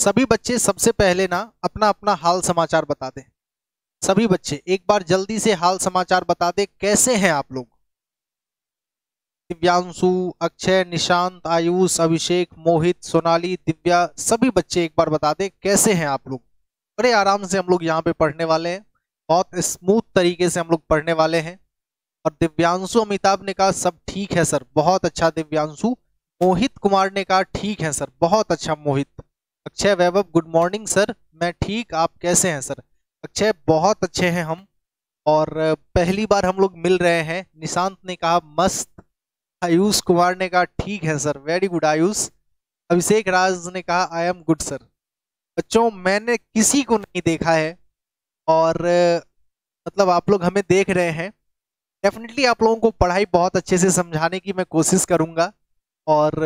सभी बच्चे सबसे पहले ना अपना अपना हाल समाचार बता दें। सभी बच्चे एक बार जल्दी से हाल समाचार बता दें, कैसे हैं आप लोग। दिव्यांशु, अक्षय, निशांत, आयुष, अभिषेक, मोहित, सोनाली, दिव्या, सभी बच्चे एक बार बता दें कैसे हैं आप लोग। बड़े आराम से हम लोग यहाँ पे पढ़ने वाले हैं, बहुत स्मूथ तरीके से हम लोग पढ़ने वाले हैं। और दिव्यांशु अमिताभ ने कहा सब ठीक है सर, बहुत अच्छा दिव्यांशु। मोहित कुमार ने कहा ठीक है सर, बहुत अच्छा मोहित। अक्षय वैभव, गुड मॉर्निंग सर, मैं ठीक, आप कैसे हैं सर। अक्षय बहुत अच्छे हैं हम, और पहली बार हम लोग मिल रहे हैं। निशांत ने कहा मस्त। आयुष कुमार ने कहा ठीक है सर, वेरी गुड आयुष। अभिषेक राज ने कहा आई एम गुड सर। बच्चों मैंने किसी को नहीं देखा है, और मतलब आप लोग हमें देख रहे हैं। डेफिनेटली आप लोगों को पढ़ाई बहुत अच्छे से समझाने की मैं कोशिश करूंगा। और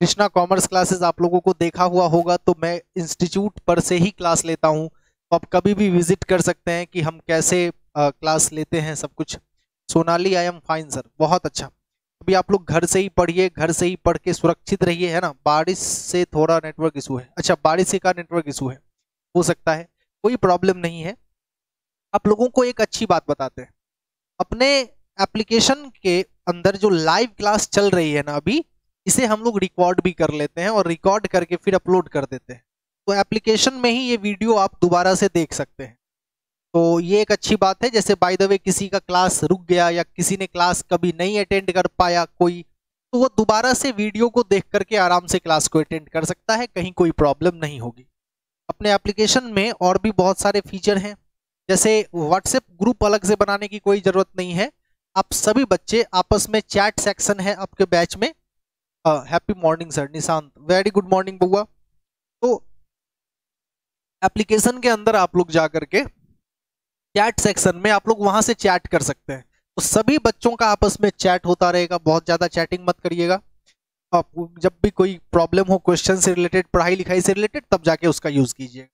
कृष्णा कॉमर्स क्लासेस आप लोगों को देखा हुआ होगा, तो मैं इंस्टीट्यूट पर से ही क्लास लेता हूं, तो आप कभी भी विजिट कर सकते हैं कि हम कैसे क्लास लेते हैं सब कुछ। Sonali I am fine sir, बहुत अच्छा। अभी आप लोग घर से ही पढ़िए, घर से ही पढ़ के सुरक्षित रहिए, है ना। बारिश से थोड़ा नेटवर्क इशू है, अच्छा बारिश का नेटवर्क इशू है, हो सकता है, कोई प्रॉब्लम नहीं है। आप लोगों को एक अच्छी बात बताते हैं, अपने एप्लीकेशन के अंदर जो लाइव क्लास चल रही है ना अभी, इसे हम लोग रिकॉर्ड भी कर लेते हैं और रिकॉर्ड करके फिर अपलोड कर देते हैं। तो एप्लीकेशन में ही ये वीडियो आप दोबारा से देख सकते हैं। तो ये एक अच्छी बात है। जैसे बाय द वे किसी का क्लास रुक गया या किसी ने क्लास कभी नहीं अटेंड कर पाया कोई, तो वो दोबारा से वीडियो को देख करके आराम से क्लास को अटेंड कर सकता है, कहीं कोई प्रॉब्लम नहीं होगी। अपने एप्लीकेशन में और भी बहुत सारे फीचर हैं, जैसे व्हाट्सएप ग्रुप अलग से बनाने की कोई जरूरत नहीं है। आप सभी बच्चे आपस में चैट सेक्शन है आपके बैच में। Happy morning sir Nishant, very good morning बउआ। तो एप्लीकेशन के अंदर आप लोग जा करके चैट सेक्शन में आप लोग वहां से चैट कर सकते हैं, तो सभी बच्चों का आपस में चैट होता रहेगा। बहुत ज्यादा चैटिंग मत करिएगा। आप जब भी कोई प्रॉब्लम हो क्वेश्चन से रिलेटेड, पढ़ाई लिखाई से रिलेटेड, तब जाके उसका यूज कीजिए।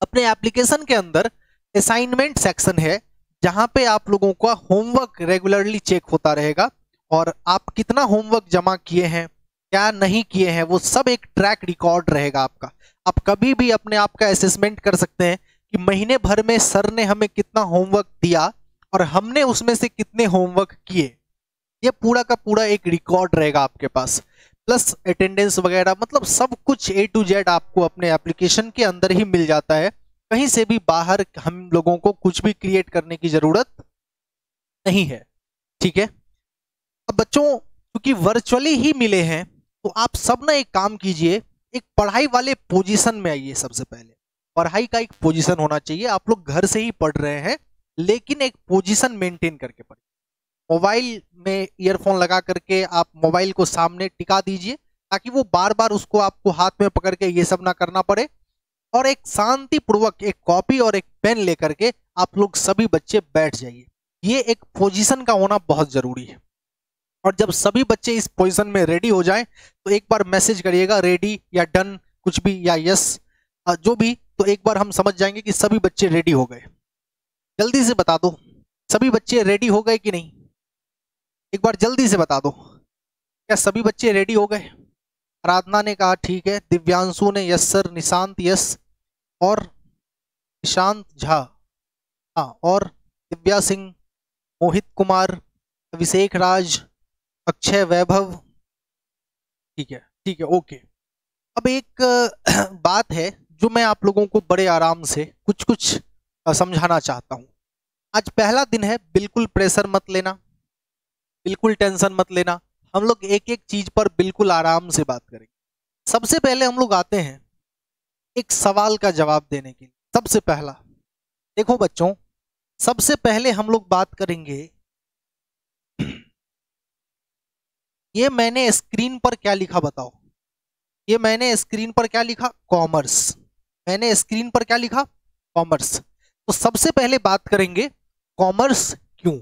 अपने एप्लीकेशन के अंदर असाइनमेंट सेक्शन है, जहां पे आप लोगों का होमवर्क रेगुलरली चेक होता रहेगा, और आप कितना होमवर्क जमा किए हैं, क्या नहीं किए हैं, वो सब एक ट्रैक रिकॉर्ड रहेगा आपका। आप कभी भी अपने आप का असेसमेंट कर सकते हैं कि महीने भर में सर ने हमें कितना होमवर्क दिया और हमने उसमें से कितने होमवर्क किए। ये पूरा का पूरा एक रिकॉर्ड रहेगा आपके पास, प्लस अटेंडेंस वगैरह, मतलब सब कुछ A to Z आपको अपने एप्लीकेशन के अंदर ही मिल जाता है। कहीं से भी बाहर हम लोगों को कुछ भी क्रिएट करने की जरूरत नहीं है, ठीक है। अब बच्चों क्योंकि वर्चुअली ही मिले हैं, तो आप सब ना एक काम कीजिए, एक पढ़ाई वाले पोजीशन में आइए। सबसे पहले पढ़ाई का एक पोजीशन होना चाहिए। आप लोग घर से ही पढ़ रहे हैं, लेकिन एक पोजीशन मेंटेन करके पढ़िए। मोबाइल में ईयरफोन लगा करके आप मोबाइल को सामने टिका दीजिए, ताकि वो बार बार उसको आपको हाथ में पकड़ के ये सब ना करना पड़े। और एक शांतिपूर्वक एक कॉपी और एक पेन लेकर के आप लोग सभी बच्चे बैठ जाइए। ये एक पोजीशन का होना बहुत जरूरी है। और जब सभी बच्चे इस पोजीशन में रेडी हो जाएं, तो एक बार मैसेज करिएगा रेडी या डन, कुछ भी, या यस, जो भी, तो एक बार हम समझ जाएंगे कि सभी बच्चे रेडी हो गए। जल्दी से बता दो, सभी बच्चे रेडी हो गए कि नहीं। एक बार जल्दी से बता दो, क्या सभी बच्चे रेडी हो गए। आराधना ने कहा ठीक है, दिव्यांशु ने यस सर, निशांत यस, और निशांत झा, हाँ, और दिव्या सिंह, मोहित कुमार, अभिषेक राज, अक्षय वैभव, ठीक है, ठीक है, ओके। अब एक बात है जो मैं आप लोगों को बड़े आराम से कुछ कुछ समझाना चाहता हूं। आज पहला दिन है, बिल्कुल प्रेशर मत लेना, बिल्कुल टेंशन मत लेना। हम लोग एक एक चीज पर बिल्कुल आराम से बात करेंगे। सबसे पहले हम लोग आते हैं एक सवाल का जवाब देने के लिए। सबसे पहला देखो बच्चों, सबसे पहले हम लोग बात करेंगे, ये मैंने स्क्रीन पर क्या लिखा बताओ। ये मैंने स्क्रीन पर क्या लिखा, कॉमर्स। मैंने स्क्रीन पर क्या लिखा, कॉमर्स। तो सबसे पहले बात करेंगे कॉमर्स क्यों।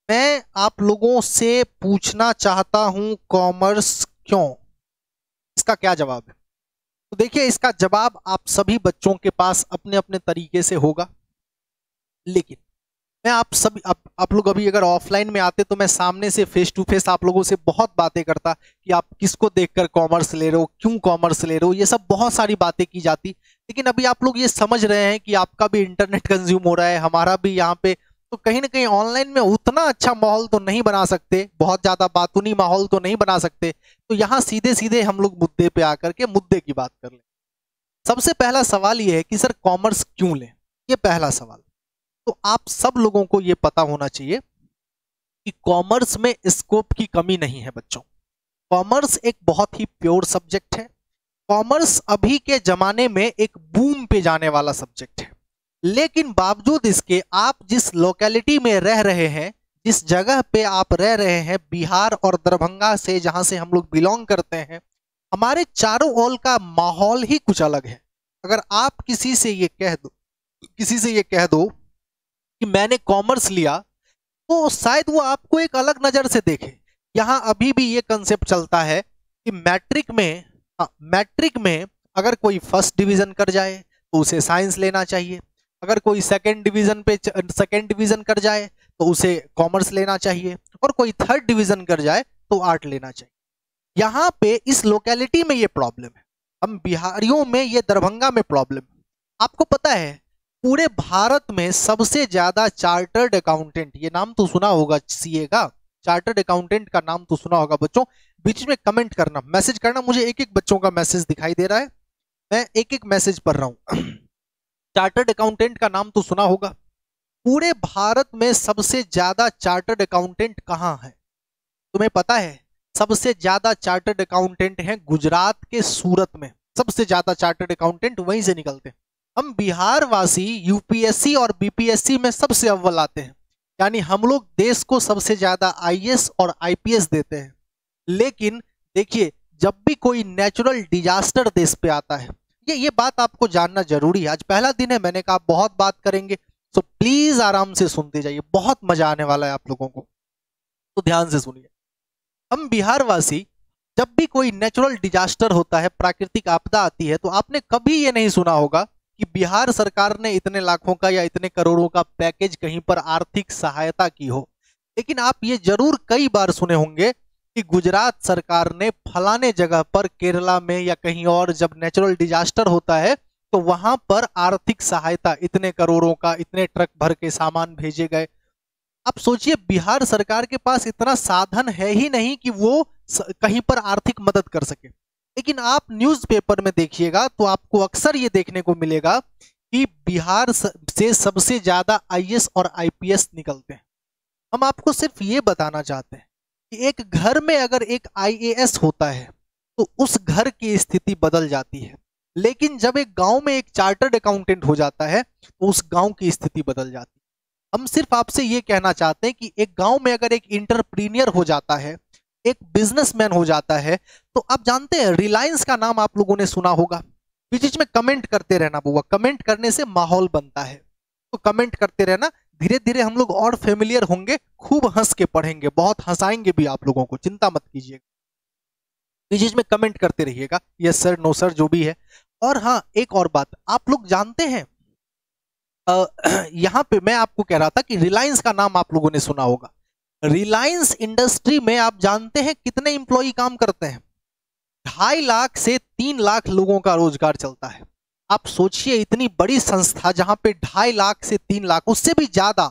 मैं आप लोगों से पूछना चाहता हूं कॉमर्स क्यों, इसका क्या जवाब है। तो देखिए इसका जवाब आप सभी बच्चों के पास अपने अपने तरीके से होगा, लेकिन मैं आप लोग अभी अगर ऑफलाइन में आते तो मैं सामने से फेस टू फेस आप लोगों से बहुत बातें करता कि आप किसको देखकर कॉमर्स ले रहे हो, क्यों कॉमर्स ले रहे हो, ये सब बहुत सारी बातें की जाती। लेकिन अभी आप लोग ये समझ रहे हैं कि आपका भी इंटरनेट कंज्यूम हो रहा है, हमारा भी यहाँ पे, तो कहीं ना कहीं ऑनलाइन में उतना अच्छा माहौल तो नहीं बना सकते, बहुत ज्यादा बातूनी माहौल तो नहीं बना सकते। तो यहाँ सीधे सीधे हम लोग मुद्दे पे आकर के मुद्दे की बात कर लें। सबसे पहला सवाल ये है कि सर कॉमर्स क्यों लें, ये पहला सवाल। तो आप सब लोगों को ये पता होना चाहिए कि कॉमर्स में स्कोप की कमी नहीं है बच्चों। कॉमर्स एक बहुत ही प्योर सब्जेक्ट है। कॉमर्स अभी के जमाने में एक बूम पे जाने वाला सब्जेक्ट है। लेकिन बावजूद इसके आप जिस लोकेलिटी में रह रहे हैं, जिस जगह पे आप रह रहे हैं, बिहार और दरभंगा से जहां से हम लोग बिलोंग करते हैं, हमारे चारों ओर का माहौल ही कुछ अलग है। अगर आप किसी से ये कह दो कि मैंने कॉमर्स लिया, तो शायद वो आपको एक अलग नजर से देखे। यहाँ अभी भी ये कंसेप्ट चलता है कि मैट्रिक में अगर कोई फर्स्ट डिवीजन कर जाए तो उसे साइंस लेना चाहिए, अगर कोई सेकंड डिवीजन कर जाए तो उसे कॉमर्स लेना चाहिए, और कोई थर्ड डिवीजन कर जाए तो आर्ट लेना चाहिए। यहाँ पे इस लोकेलिटी में ये प्रॉब्लम है, हम बिहारियों में, ये दरभंगा में प्रॉब्लम है। आपको पता है पूरे भारत में सबसे ज्यादा चार्टर्ड अकाउंटेंट, ये नाम तो सुना होगा सीए का, चार्टर्ड अकाउंटेंट का नाम तो सुना होगा बच्चों। बीच में कमेंट करना, मैसेज करना, मुझे एक एक बच्चों का मैसेज दिखाई दे रहा है, मैं एक एक मैसेज पढ़ रहा हूं। चार्टर्ड अकाउंटेंट का नाम तो सुना होगा। पूरे भारत में सबसे ज्यादा चार्टर्ड अकाउंटेंट कहां है, तुम्हें पता है? सबसे ज्यादा चार्टर्ड अकाउंटेंट हैं गुजरात के सूरत में, सबसे ज्यादा चार्टर्ड अकाउंटेंट वहीं से निकलते हैं। हम बिहार वासी यूपीएससी और बीपीएससी में सबसे अव्वल आते हैं, यानी हम लोग देश को सबसे ज्यादा आईएएस और आईपीएस देते हैं। लेकिन देखिए, जब भी कोई नेचुरल डिजास्टर देश पे आता है, ये बात आपको जानना जरूरी है। आज पहला दिन है, मैंने कहा बहुत बात करेंगे, तो प्लीज आराम से सुनते जाइए, बहुत मजा आने वाला है आप लोगों को, तो ध्यान से सुनिए। हम बिहार वासी जब भी कोई नेचुरल डिजास्टर होता है, प्राकृतिक आपदा आती है, तो आपने कभी ये नहीं सुना होगा कि बिहार सरकार ने इतने लाखों का या इतने करोड़ों का पैकेज कहीं पर आर्थिक सहायता की हो। लेकिन आप ये जरूर कई बार सुने होंगे कि गुजरात सरकार ने फलाने जगह पर, केरला में या कहीं और, जब नेचुरल डिजास्टर होता है तो वहां पर आर्थिक सहायता, इतने करोड़ों का, इतने ट्रक भर के सामान भेजे गए। आप सोचिए, बिहार सरकार के पास इतना साधन है ही नहीं कि वो कहीं पर आर्थिक मदद कर सके। लेकिन आप न्यूज़पेपर में देखिएगा तो आपको अक्सर ये देखने को मिलेगा कि बिहार से सबसे ज्यादा आईएएस और आईपीएस निकलते हैं। हम आपको सिर्फ ये बताना चाहते हैं कि एक घर में अगर एक आईएएस होता है तो उस घर की स्थिति बदल जाती है। लेकिन जब एक गांव में एक चार्टर्ड अकाउंटेंट हो जाता है तो उस गांव की स्थिति बदल जाती है। हम सिर्फ आपसे ये कहना चाहते हैं कि एक गांव में अगर एक इंटरप्रीनियर हो जाता है, एक बिजनेसमैन हो जाता है, तो आप जानते हैं रिलायंस का नाम आप लोगों ने सुना होगा। बीच बीच में कमेंट करते रहना बुआ, कमेंट करने से माहौल बनता है, तो कमेंट करते रहना। धीरे धीरे हम लोग और फेमिलियर होंगे, खूब हंस के पढ़ेंगे, बहुत हंसाएंगे भी आप लोगों को, चिंता मत कीजिएगा। बीच बीच में कमेंट करते रहिएगा, यस सर, नो सर, जो भी है। और हाँ, एक और बात, आप लोग जानते हैं, यहाँ पे मैं आपको कह रहा था कि रिलायंस का नाम आप लोगों ने सुना होगा। रिलायंस इंडस्ट्री में आप जानते हैं कितने इंप्लॉई काम करते हैं? 2.5 लाख से 3 लाख लोगों का रोजगार चलता है। आप सोचिए, इतनी बड़ी संस्था जहां पे 2.5 लाख से 3 लाख, उससे भी ज्यादा,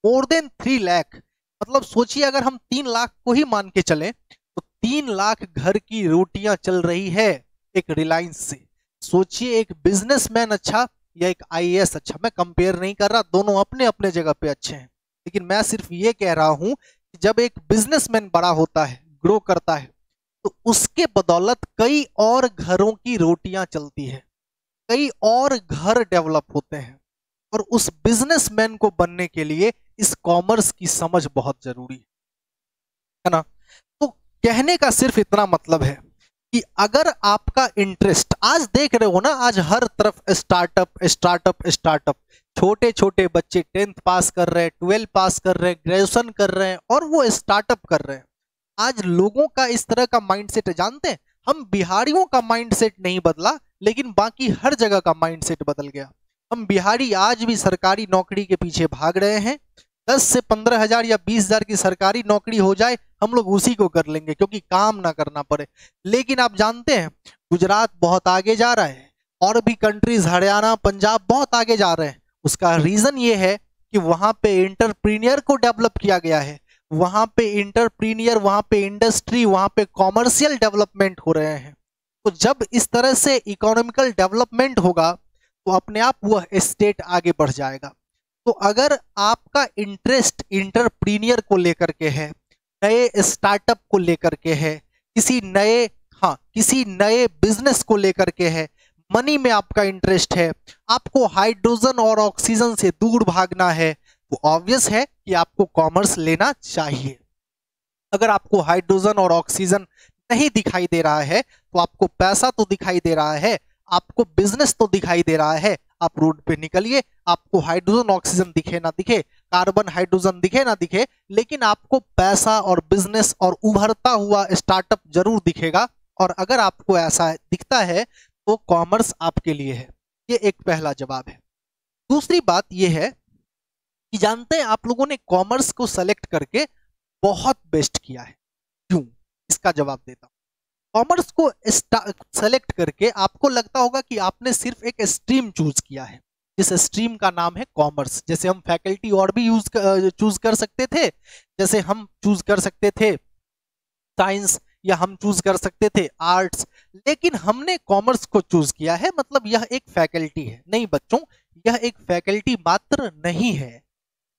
मोर देन 3 लाख, मतलब सोचिए अगर हम 3 लाख को ही मान के चलें तो 3 लाख घर की रोटियां चल रही है एक रिलायंस से। सोचिए, एक बिजनेसमैन अच्छा या एक आईएएस अच्छा, मैं कंपेयर नहीं कर रहा, दोनों अपने अपने जगह पे अच्छे हैं। लेकिन मैं सिर्फ ये कह रहा हूं कि जब एक बिजनेसमैन बड़ा होता है, ग्रो करता है, तो उसके बदौलत कई और घरों की रोटियां चलती है, कई और घर डेवलप होते हैं। और उस बिजनेसमैन को बनने के लिए इस कॉमर्स की समझ बहुत जरूरी है ना। तो कहने का सिर्फ इतना मतलब है कि अगर आपका इंटरेस्ट, आज देख रहे हो ना, आज हर तरफ स्टार्टअप स्टार्टअप स्टार्टअप, छोटे छोटे बच्चे 10th पास कर रहे हैं, 12 पास कर रहे हैं, ग्रेजुएशन कर रहे हैं, और वो स्टार्टअप कर रहे हैं। आज लोगों का इस तरह का माइंडसेट है, जानते हैं, हम बिहारियों का माइंडसेट नहीं बदला, लेकिन बाकी हर जगह का माइंडसेट बदल गया। हम बिहारी आज भी सरकारी नौकरी के पीछे भाग रहे हैं, 10 से 15,000 या 20,000 की सरकारी नौकरी हो जाए, हम लोग उसी को कर लेंगे क्योंकि काम ना करना पड़े। लेकिन आप जानते हैं गुजरात बहुत आगे जा रहा है, और भी कंट्रीज हरियाणा पंजाब बहुत आगे जा रहे हैं। उसका रीजन ये है कि वहां पे एंटरप्रीनियर को डेवलप किया गया है, वहां पे इंटरप्रीनियर, वहां पे इंडस्ट्री, वहां पे कॉमर्शियल डेवलपमेंट हो रहे हैं। तो जब इस तरह से इकोनॉमिकल डेवलपमेंट होगा तो अपने आप वह स्टेट आगे बढ़ जाएगा। तो अगर आपका इंटरेस्ट इंटरप्रीनियर को लेकर के है, नए स्टार्टअप को लेकर के है, किसी नए बिजनेस को लेकर के है, मनी में आपका इंटरेस्ट है, आपको हाइड्रोजन और ऑक्सीजन से दूर भागना है, तो ऑब्वियस है कि आपको कॉमर्स लेना चाहिए। अगर आपको हाइड्रोजन और ऑक्सीजन नहीं दिखाई दे रहा है तो आपको पैसा तो दिखाई दे रहा है, आपको बिजनेस तो दिखाई दे रहा है, आप रोड पे निकलिए, आपको हाइड्रोजन ऑक्सीजन दिखे ना दिखे, कार्बन हाइड्रोजन दिखे ना दिखे, लेकिन आपको पैसा और बिजनेस और उभरता हुआ स्टार्टअप जरूर दिखेगा। और अगर आपको ऐसा दिखता है तो कॉमर्स आपके लिए है। ये एक पहला जवाब है। दूसरी बात यह है कि जानते हैं आप लोगों ने कॉमर्स को सेलेक्ट करके बहुत बेस्ट किया है। क्यों? इसका जवाब देता हूं। कॉमर्स को सेलेक्ट करके आपको लगता होगा कि आपने सिर्फ एक स्ट्रीम चूज किया है, जिस स्ट्रीम का नाम है कॉमर्स। जैसे हम फैकल्टी और भी चूज कर सकते थे, जैसे हम चूज कर सकते थे साइंस, या हम चूज कर सकते थे आर्ट्स, लेकिन हमने कॉमर्स को चूज किया है, मतलब यह एक फैकल्टी है। नहीं बच्चों, यह एक फैकल्टी मात्र नहीं है।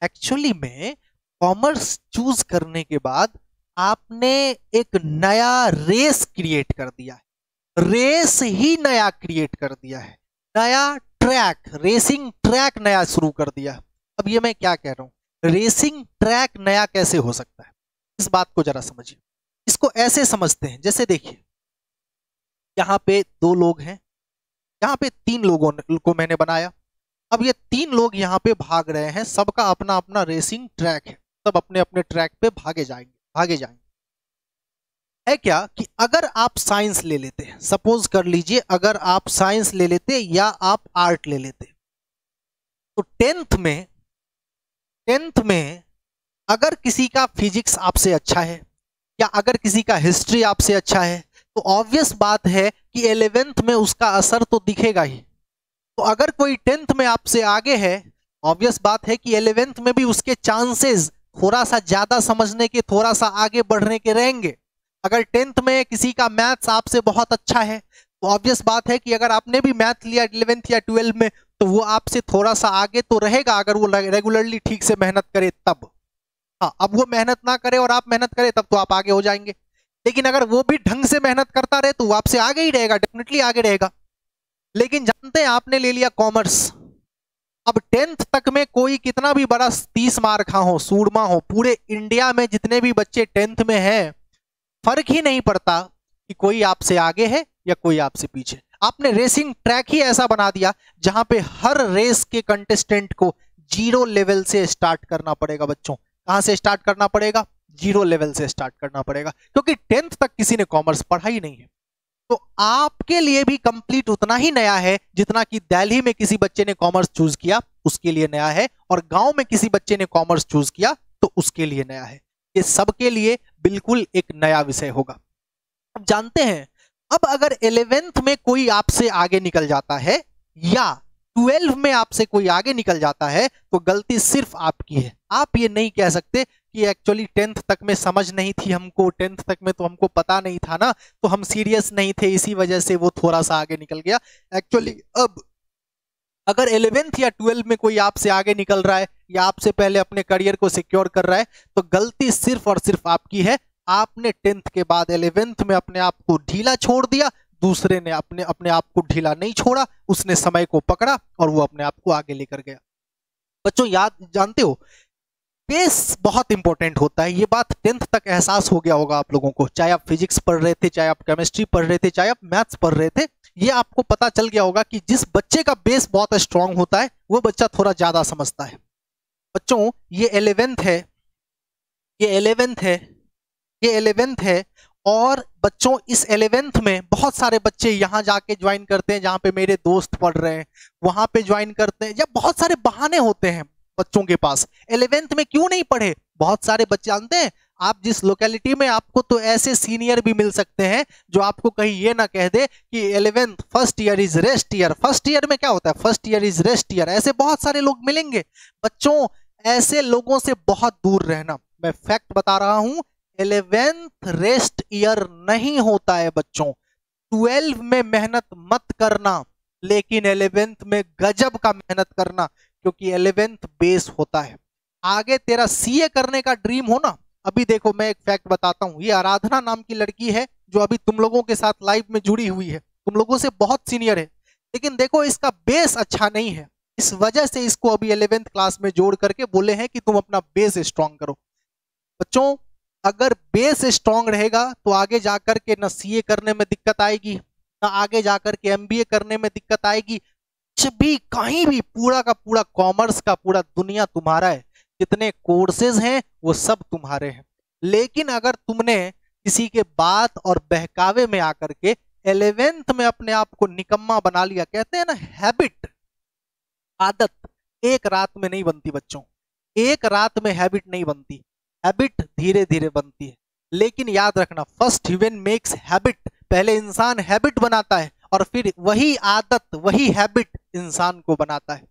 एक्चुअली में कॉमर्स चूज करने के बाद आपने एक नया रेस क्रिएट कर दिया है, रेस ही नया क्रिएट कर दिया है, नया ट्रैक, रेसिंग ट्रैक नया शुरू कर दिया। अब ये मैं क्या कह रहा हूं, रेसिंग ट्रैक नया कैसे हो सकता है, इस बात को जरा समझिए। इसको ऐसे समझते हैं, जैसे देखिए यहां पे 2 लोग हैं, यहां पे 3 लोगों को मैंने बनाया। अब ये 3 लोग यहां पे भाग रहे हैं, सबका अपना अपना रेसिंग ट्रैक है, सब अपने अपने ट्रैक पे भागे जाएंगे। है क्या कि अगर आप साइंस ले लेते, सपोज कर लीजिए अगर आप साइंस ले लेते या आप आर्ट ले लेते, तो 10th में अगर किसी का फिजिक्स आपसे अच्छा है या अगर किसी का हिस्ट्री आपसे अच्छा है, तो ऑब्वियस बात है कि 11th में उसका असर तो दिखेगा ही। तो अगर कोई 10th में आपसे आगे है, ऑब्वियस बात है कि 11th में भी उसके चांसेस थोड़ा सा ज्यादा समझने के, थोड़ा सा आगे बढ़ने के रहेंगे। अगर 10th में किसी का मैथ्स आपसे बहुत अच्छा है, तो ऑब्वियस बात है कि अगर आपने भी मैथ लिया 11th या 12 में, तो वो आपसे थोड़ा सा आगे तो रहेगा, अगर वो रेगुलरली ठीक से मेहनत करे तब। हाँ, अब वो मेहनत ना करे और आप मेहनत करें तब तो आप आगे हो जाएंगे। लेकिन अगर वो भी ढंग से मेहनत करता रहे तो वो आपसे आगे ही रहेगा, डेफिनेटली आगे रहेगा। लेकिन जानते हैं आपने ले लिया कॉमर्स, अब 10th तक में कोई कितना भी बड़ा 30 मार्क हो, सूरमा हो, पूरे इंडिया में जितने भी बच्चे 10th में हैं, फर्क ही नहीं पड़ता कि कोई आपसे आगे है या कोई आपसे पीछे। आपने रेसिंग ट्रैक ही ऐसा बना दिया जहां पे हर रेस के कंटेस्टेंट को 0 लेवल से स्टार्ट करना पड़ेगा। बच्चों, कहां से स्टार्ट करना पड़ेगा? 0 लेवल से स्टार्ट करना पड़ेगा, क्योंकि 10th तक किसी ने कॉमर्स पढ़ा ही नहीं है। तो आपके लिए भी कंप्लीट उतना ही नया है जितना कि दिल्ली में किसी बच्चे ने कॉमर्स चूज किया उसके लिए नया है, और गांव में किसी बच्चे ने कॉमर्स चूज किया तो उसके लिए नया है। ये सबके लिए बिल्कुल एक नया विषय होगा। अब जानते हैं, अब अगर 11th में कोई आपसे आगे निकल जाता है या 12 में आपसे कोई आगे निकल जाता है, तो गलती सिर्फ आपकी है। आप ये नहीं कह सकते कि एक्चुअली 10th तक में समझ नहीं थी हमको, 10th तक में तो हमको पता नहीं था ना, तो हम सीरियस नहीं थे, इसी वजह से वो थोड़ा सा आगे निकल गया। एक्चुअली अब अगर 11th या 12 में कोई आपसे आगे निकल रहा है या आपसे पहले अपने करियर को सिक्योर कर रहा है, तो गलती सिर्फ और सिर्फ आपकी है। आपने 10th के बाद 11th में अपने आप को ढीला छोड़ दिया, दूसरे ने अपने आप को ढीला नहीं छोड़ा, उसने समय को पकड़ा और वो अपने आप को आगे लेकर गया। बच्चों, जानते हो पेस बहुत इंपॉर्टेंट होता है। ये बात 10th तक एहसास हो गया होगा आप लोगों को, चाहे आप फिजिक्स पढ़ रहे थे, चाहे आप केमिस्ट्री पढ़ रहे थे, चाहे आप मैथ्स पढ़ रहे थे। ये आपको पता चल गया होगा कि जिस बच्चे का बेस बहुत स्ट्रांग होता है वो बच्चा थोड़ा ज्यादा समझता है। बच्चों, ये 11th है, ये 11th है, ये 11th है, और बच्चों इस 11th में बहुत सारे बच्चे यहां जाके ज्वाइन करते हैं जहां पे मेरे दोस्त पढ़ रहे हैं, वहां पे ज्वाइन करते हैं, या बहुत सारे बहाने होते हैं। बच्चों के पास। 11th में क्यों नहीं पढ़े? बहुत सारे बच्चे जानते हैं, आप जिस लोकेलिटी में, आपको तो ऐसे सीनियर भी मिल सकते हैं जो आपको कहीं ये ना कह दे कि 11th first year is rest year. First year में क्या होता है? First year is rest year. ऐसे बहुत सारे लोग मिलेंगे। बच्चों, ऐसे लोगों से बहुत दूर रहना। मैं फैक्ट बता रहा हूं, 11th रेस्ट ईयर नहीं होता है बच्चों। 12 में मेहनत मत करना, लेकिन 11th में गजब का मेहनत करना, क्योंकि 11th बेस होता है। आगे तेरा सीए करने का ड्रीम हो ना, अभी देखो मैं एक फैक्ट बताता हूं। ये आराधना नाम की लड़की है जो अभी तुम लोगों के साथ लाइव में जुड़ी हुई है, तुम लोगों से बहुत सीनियर है, लेकिन देखो इसका बेस अच्छा नहीं है। इस वजह से इसको अभी 11th क्लास में जोड़ करके बोले हैं कि तुम अपना बेस स्ट्रांग करो। बच्चों, अगर बेस स्ट्रांग रहेगा तो आगे जाकर के ना सीए करने में दिक्कत आएगी, ना आगे जाकर के एमबीए करने में दिक्कत आएगी। कुछ भी कहीं भी पूरा का पूरा कॉमर्स का पूरा दुनिया तुम्हारा है, जितने कोर्सेज हैं वो सब तुम्हारे हैं। लेकिन अगर तुमने किसी के बात और बहकावे में आकर के 11th में अपने आप को निकम्मा बना लिया, कहते हैं ना हैबिट, आदत एक रात में नहीं बनती बच्चों, एक रात में हैबिट नहीं बनती, हैबिट धीरे धीरे बनती है। लेकिन याद रखना, फर्स्ट ह्यूमन मेक्स हैबिट, पहले इंसान हैबिट बनाता है और फिर वही आदत, वही हैबिट इंसान को बनाता है।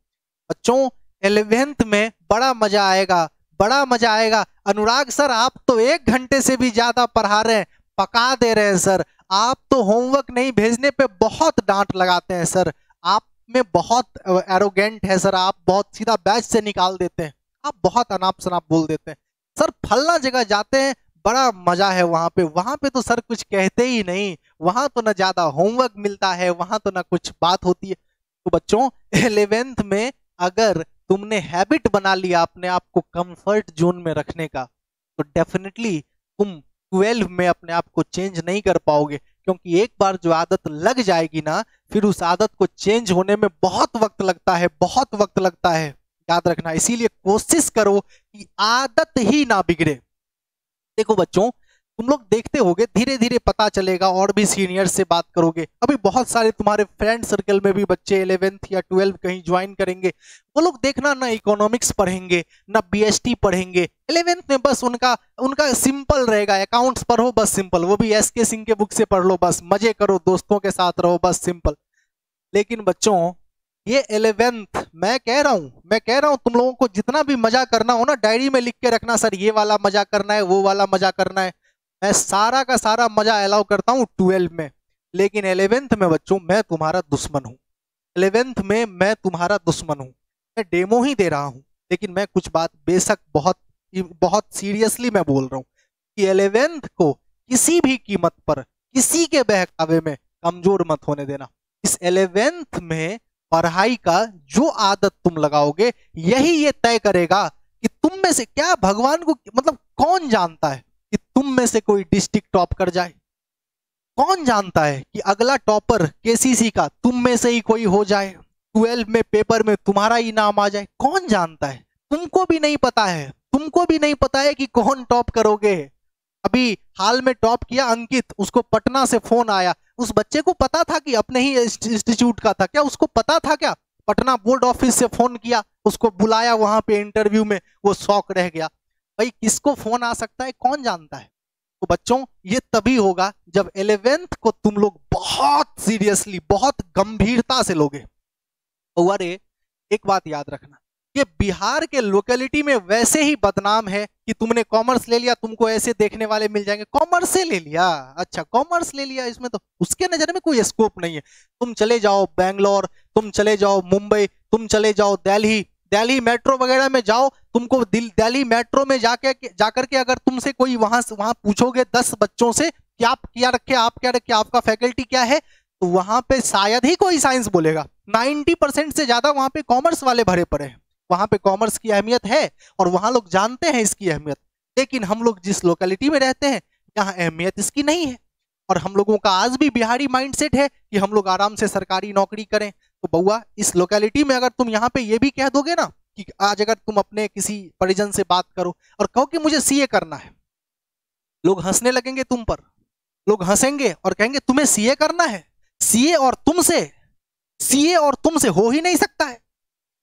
बच्चों, 11th में बड़ा मजा आएगा, बड़ा मजा आएगा। अनुराग सर, आप तो 1 घंटे से भी ज्यादा पढ़ा रहे हैं, पका दे रहे हैं सर। आप तो होमवर्क नहीं भेजने पे बहुत डांट लगाते हैं सर, आप में बहुत एरोगेंट है सर, आप बहुत सीधा बैच से निकाल देते हैं, आप बहुत अनाप शनाप बोल देते हैं सर। फलना जगह जाते हैं, बड़ा मजा है वहां पे तो सर कुछ कहते ही नहीं, वहां तो ना ज्यादा होमवर्क मिलता है, वहां तो ना कुछ बात होती है। तो बच्चों, 11th में अगर तुमने हैबिट बना लिया अपने आप को कंफर्ट जोन में रखने का, तो डेफिनेटली तुम 12 में अपने आप को चेंज नहीं कर पाओगे, क्योंकि एक बार जो आदत लग जाएगी ना, फिर उस आदत को चेंज होने में बहुत वक्त लगता है, बहुत वक्त लगता है, याद रखना। इसीलिए कोशिश करो कि आदत ही ना बिगड़े। देखो बच्चों, तुम लोग देखते होगे, धीरे धीरे पता चलेगा, और भी सीनियर से बात करोगे, अभी बहुत सारे तुम्हारे फ्रेंड सर्कल में भी बच्चे 11th या 12 कहीं ज्वाइन करेंगे, वो लोग देखना ना इकोनॉमिक्स पढ़ेंगे ना बीएसटी पढ़ेंगे। 11th में बस उनका उनका सिंपल रहेगा, अकाउंट्स पढ़ो बस सिंपल, वो भी एसके सिंह के बुक से पढ़ लो बस, मजे करो, दोस्तों के साथ रहो बस सिंपल। लेकिन बच्चों, ये 11th मैं कह रहा हूं तुम लोगों को जितना भी मजा करना हो ना, डायरी में लिख के रखना, सर ये वाला मजा करना है, वो वाला मजा करना है। मैं सारा का सारा मजा अलाउ करता हूं 12 में, लेकिन 11th में बच्चों मैं तुम्हारा दुश्मन हूं। 11th में मैं तुम्हारा दुश्मन हूं। मैं डेमो ही दे रहा हूं, लेकिन मैं कुछ बात बेशक बहुत बहुत सीरियसली मैं बोल रहा हूं कि 11th को किसी भी कीमत पर, किसी के बहकावे में कमजोर मत होने देना। इस 11th में पढ़ाई का जो आदत तुम लगाओगे, यही ये तय करेगा कि तुम में से क्या, भगवान को मतलब कौन जानता है कि तुम में से कोई डिस्ट्रिक्ट टॉप कर जाए? कौन जानता है कि अगला टॉपर केसीसी का तुम में से ही कोई हो जाए, 12 में पेपर में तुम्हारा ही नाम आ जाए? कौन जानता है? तुमको भी नहीं पता है, तुमको भी नहीं पता है कि कौन टॉप करोगे। अभी हाल में टॉप किया अंकित, उसको पटना से फोन आया, उस बच्चे को पता था कि अपने ही इंस्टीट्यूट का था क्या? उसको पता था क्या? पटना बोर्ड ऑफिस से फोन किया, उसको बुलाया वहां पे इंटरव्यू में, वो शॉक रह गया। भाई किसको फोन आ सकता है, कौन जानता है? तो बच्चों, ये तभी होगा जब 11th को तुम लोग बहुत सीरियसली, बहुत गंभीरता से लोगे। और एक बात याद रखना, ये बिहार के लोकेलिटी में वैसे ही बदनाम है कि तुमने कॉमर्स ले लिया, तुमको ऐसे देखने वाले मिल जाएंगे, कॉमर्स से ले लिया, अच्छा कॉमर्स ले लिया, इसमें तो उसके नजर में कोई स्कोप नहीं है। तुम चले जाओ बैंगलोर, तुम चले जाओ मुंबई, तुम चले जाओ दिल्ली, दिल्ली मेट्रो वगैरह में जाओ, तुमको दिल्ली मेट्रो में जाकर के अगर तुमसे कोई वहां पूछोगे 10 बच्चों से कि आप क्या रखे, आप क्या रखे, आपका फैकल्टी क्या है, तो वहां पे शायद ही कोई साइंस बोलेगा। 90% से ज्यादा वहां पे कॉमर्स वाले भरे पड़े हैं। वहां पे कॉमर्स की अहमियत है और वहां लोग जानते हैं इसकी अहमियत, लेकिन हम लोग जिस लोकेलिटी में रहते हैं यहाँ अहमियत इसकी नहीं है। और हम लोगों का आज भी बिहारी माइंडसेट है कि हम लोग आराम से सरकारी नौकरी करें। तो बउआ, इस लोकेलिटी में अगर तुम यहाँ पे ये भी कह दोगे ना कि आज अगर तुम अपने किसी परिजन से बात करो और कहो कि मुझे सीए करना है, लोग हंसने लगेंगे तुम पर, लोग हंसेंगे और कहेंगे तुम्हें सीए करना है, सीए और तुमसे हो ही नहीं सकता है।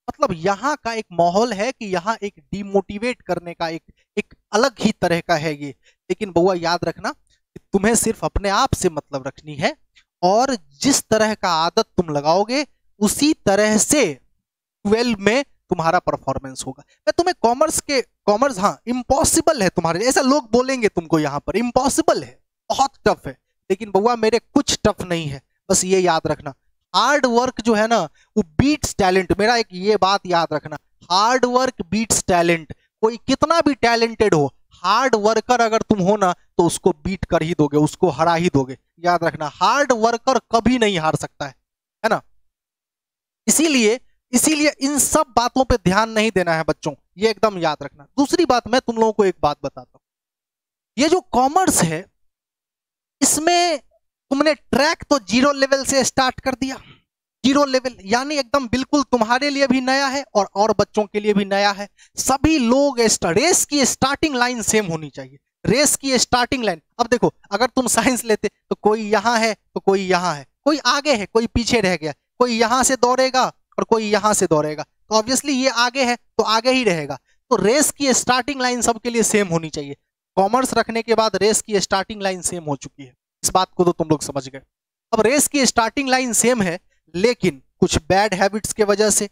मतलब यहाँ का एक माहौल है कि यहाँ एक डिमोटिवेट करने का एक एक अलग ही तरह का है ये। लेकिन बउआ याद रखना कि तुम्हें सिर्फ अपने आप से मतलब रखनी है, और जिस तरह का आदत तुम लगाओगे उसी तरह से 12 में तुम्हारा परफॉर्मेंस होगा। मैं तुम्हें कॉमर्स हाँ इम्पॉसिबल है तुम्हारे लिए, ऐसा लोग बोलेंगे तुमको यहाँ पर इम्पॉसिबल है, बहुत टफ है, लेकिन बउआ मेरे कुछ टफ नहीं है। बस ये याद रखना, हार्ड वर्क जो है ना वो बीट्स टैलेंट। मेरा एक ये बात याद रखना, हार्ड वर्क बीट्स टैलेंट। कोई कितना भी टैलेंटेड हो, हार्ड वर्कर अगर तुम हो ना तो उसको बीट कर ही दोगे, उसको हरा ही दोगे। याद रखना, हार्ड वर्कर कभी नहीं हार सकता है ना। इसीलिए इसीलिए इन सब बातों पे ध्यान नहीं देना है बच्चों, ये एकदम याद रखना। दूसरी बात, मैं तुम लोगों को एक बात बताता हूं, ये जो कॉमर्स है इसमें तुमने ट्रैक तो 0 लेवल से स्टार्ट कर दिया। 0 लेवल यानी एकदम बिल्कुल तुम्हारे लिए भी नया है और बच्चों के लिए भी नया है। सभी लोग रेस की स्टार्टिंग लाइन सेम होनी चाहिए, रेस की स्टार्टिंग लाइन। अब देखो, अगर तुम साइंस लेते तो कोई यहां है तो कोई यहां है, कोई आगे है कोई पीछे रह गया, कोई यहां से दौड़ेगा और कोई यहां से दौड़ेगा, तो ऑब्वियसली ये आगे है तो आगे ही रहेगा। तो रेस की स्टार्टिंग लाइन सबके लिए सेम होनी चाहिए। कॉमर्स रखने के बाद रेस की स्टार्टिंग लाइन सेम हो चुकी है, इस बात को तो तुम लोग समझ गए। अब रेस की स्टार्टिंग लाइन सेम है, लेकिन कुछ बैड हैबिट्स के वजह से,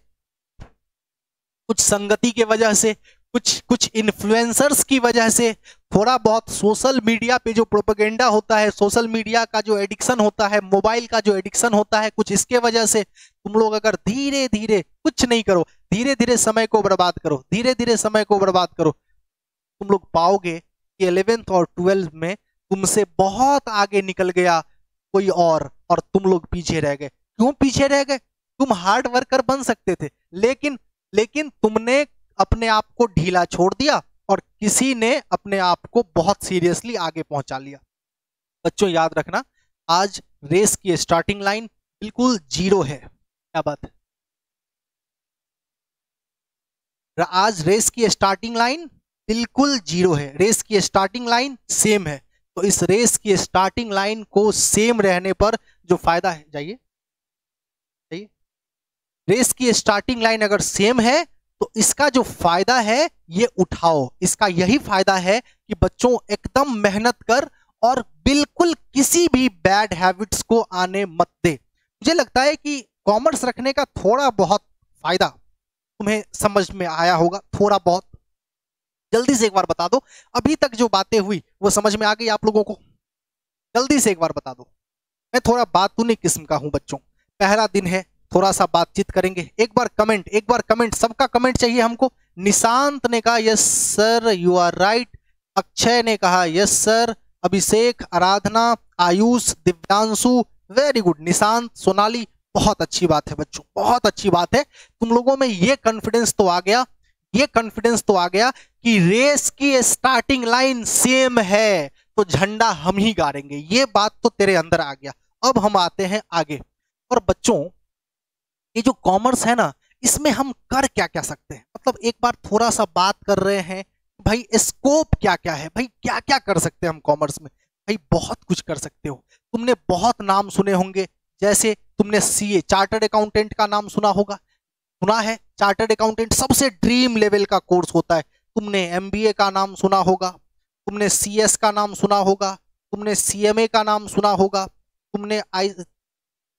कुछ संगति के वजह से, कुछ कुछ इन्फ्लुएंसर्स की वजह से, थोड़ा बहुत सोशल मीडिया पे जो प्रोपेगेंडा होता है, सोशल मीडिया का जो एडिक्शन होता है, मोबाइल का जो एडिक्शन होता है, कुछ इसके वजह से तुम लोग अगर धीरे धीरे कुछ नहीं करो, धीरे धीरे समय को बर्बाद करो, धीरे धीरे समय को बर्बाद करो, तुम लोग पाओगे कि 11th और 12th में तुमसे बहुत आगे निकल गया कोई और तुम लोग पीछे रह गए। क्यों पीछे रह गए? तुम हार्ड वर्कर बन सकते थे, लेकिन लेकिन तुमने अपने आप को ढीला छोड़ दिया और किसी ने अपने आप को बहुत सीरियसली आगे पहुंचा लिया। बच्चों याद रखना, आज रेस की स्टार्टिंग लाइन बिल्कुल 0 है। क्या बात है? आज रेस की स्टार्टिंग लाइन बिल्कुल 0 है, रेस की स्टार्टिंग लाइन सेम है। तो इस रेस की स्टार्टिंग लाइन को सेम रहने पर जो फायदा है, जाइए जाइए, रेस की स्टार्टिंग लाइन अगर सेम है तो इसका जो फायदा है ये उठाओ। इसका यही फायदा है कि बच्चों एकदम मेहनत कर और बिल्कुल किसी भी बैड हैबिट्स को आने मत दे। मुझे लगता है कि कॉमर्स रखने का थोड़ा बहुत फायदा तुम्हें समझ में आया होगा, थोड़ा बहुत। जल्दी से एक बार बता दो, अभी तक जो बातें हुई वो समझ में आ गई आप लोगों को? जल्दी से एक बार बता दो। मैं थोड़ा बातूनी किस्म का हूं बच्चों, पहला दिन है, थोड़ा सा बातचीत करेंगे। एक बार कमेंट, सबका कमेंट चाहिए हमको। निशांत ने कहा yes sir you are right, Akshay ने कहा yes sir, Abhishek, Aradhana, Ayush, Divyanshu, very good, Nishant, Sonali, बहुत अच्छी बात है बच्चों, बहुत अच्छी बात है। तुम लोगों में ये कॉन्फिडेंस तो आ गया, ये कॉन्फिडेंस तो आ गया कि रेस की स्टार्टिंग लाइन सेम है तो झंडा हम ही गाड़ेंगे, ये बात तो तेरे अंदर आ गया। अब हम आते हैं आगे। और बच्चों ये जो कॉमर्स है ना, इसमें हम कर क्या क्या सकते हैं, मतलब एक बार थोड़ा सा बात कर रहे हैं भाई, स्कोप क्या क्या है भाई, क्या क्या कर सकते हैं हम कॉमर्स में। भाई बहुत कुछ कर सकते हो। तुमने बहुत नाम सुने होंगे, जैसे तुमने सीए चार्टर्ड अकाउंटेंट का नाम सुना होगा, सुना है? चार्टर्ड अकाउंटेंट सबसे ड्रीम लेवल का कोर्स होता है। तुमने एमबीए का नाम सुना होगा, तुमने सीएस का नाम सुना होगा, तुमने सीएमए का नाम सुना होगा, तुमने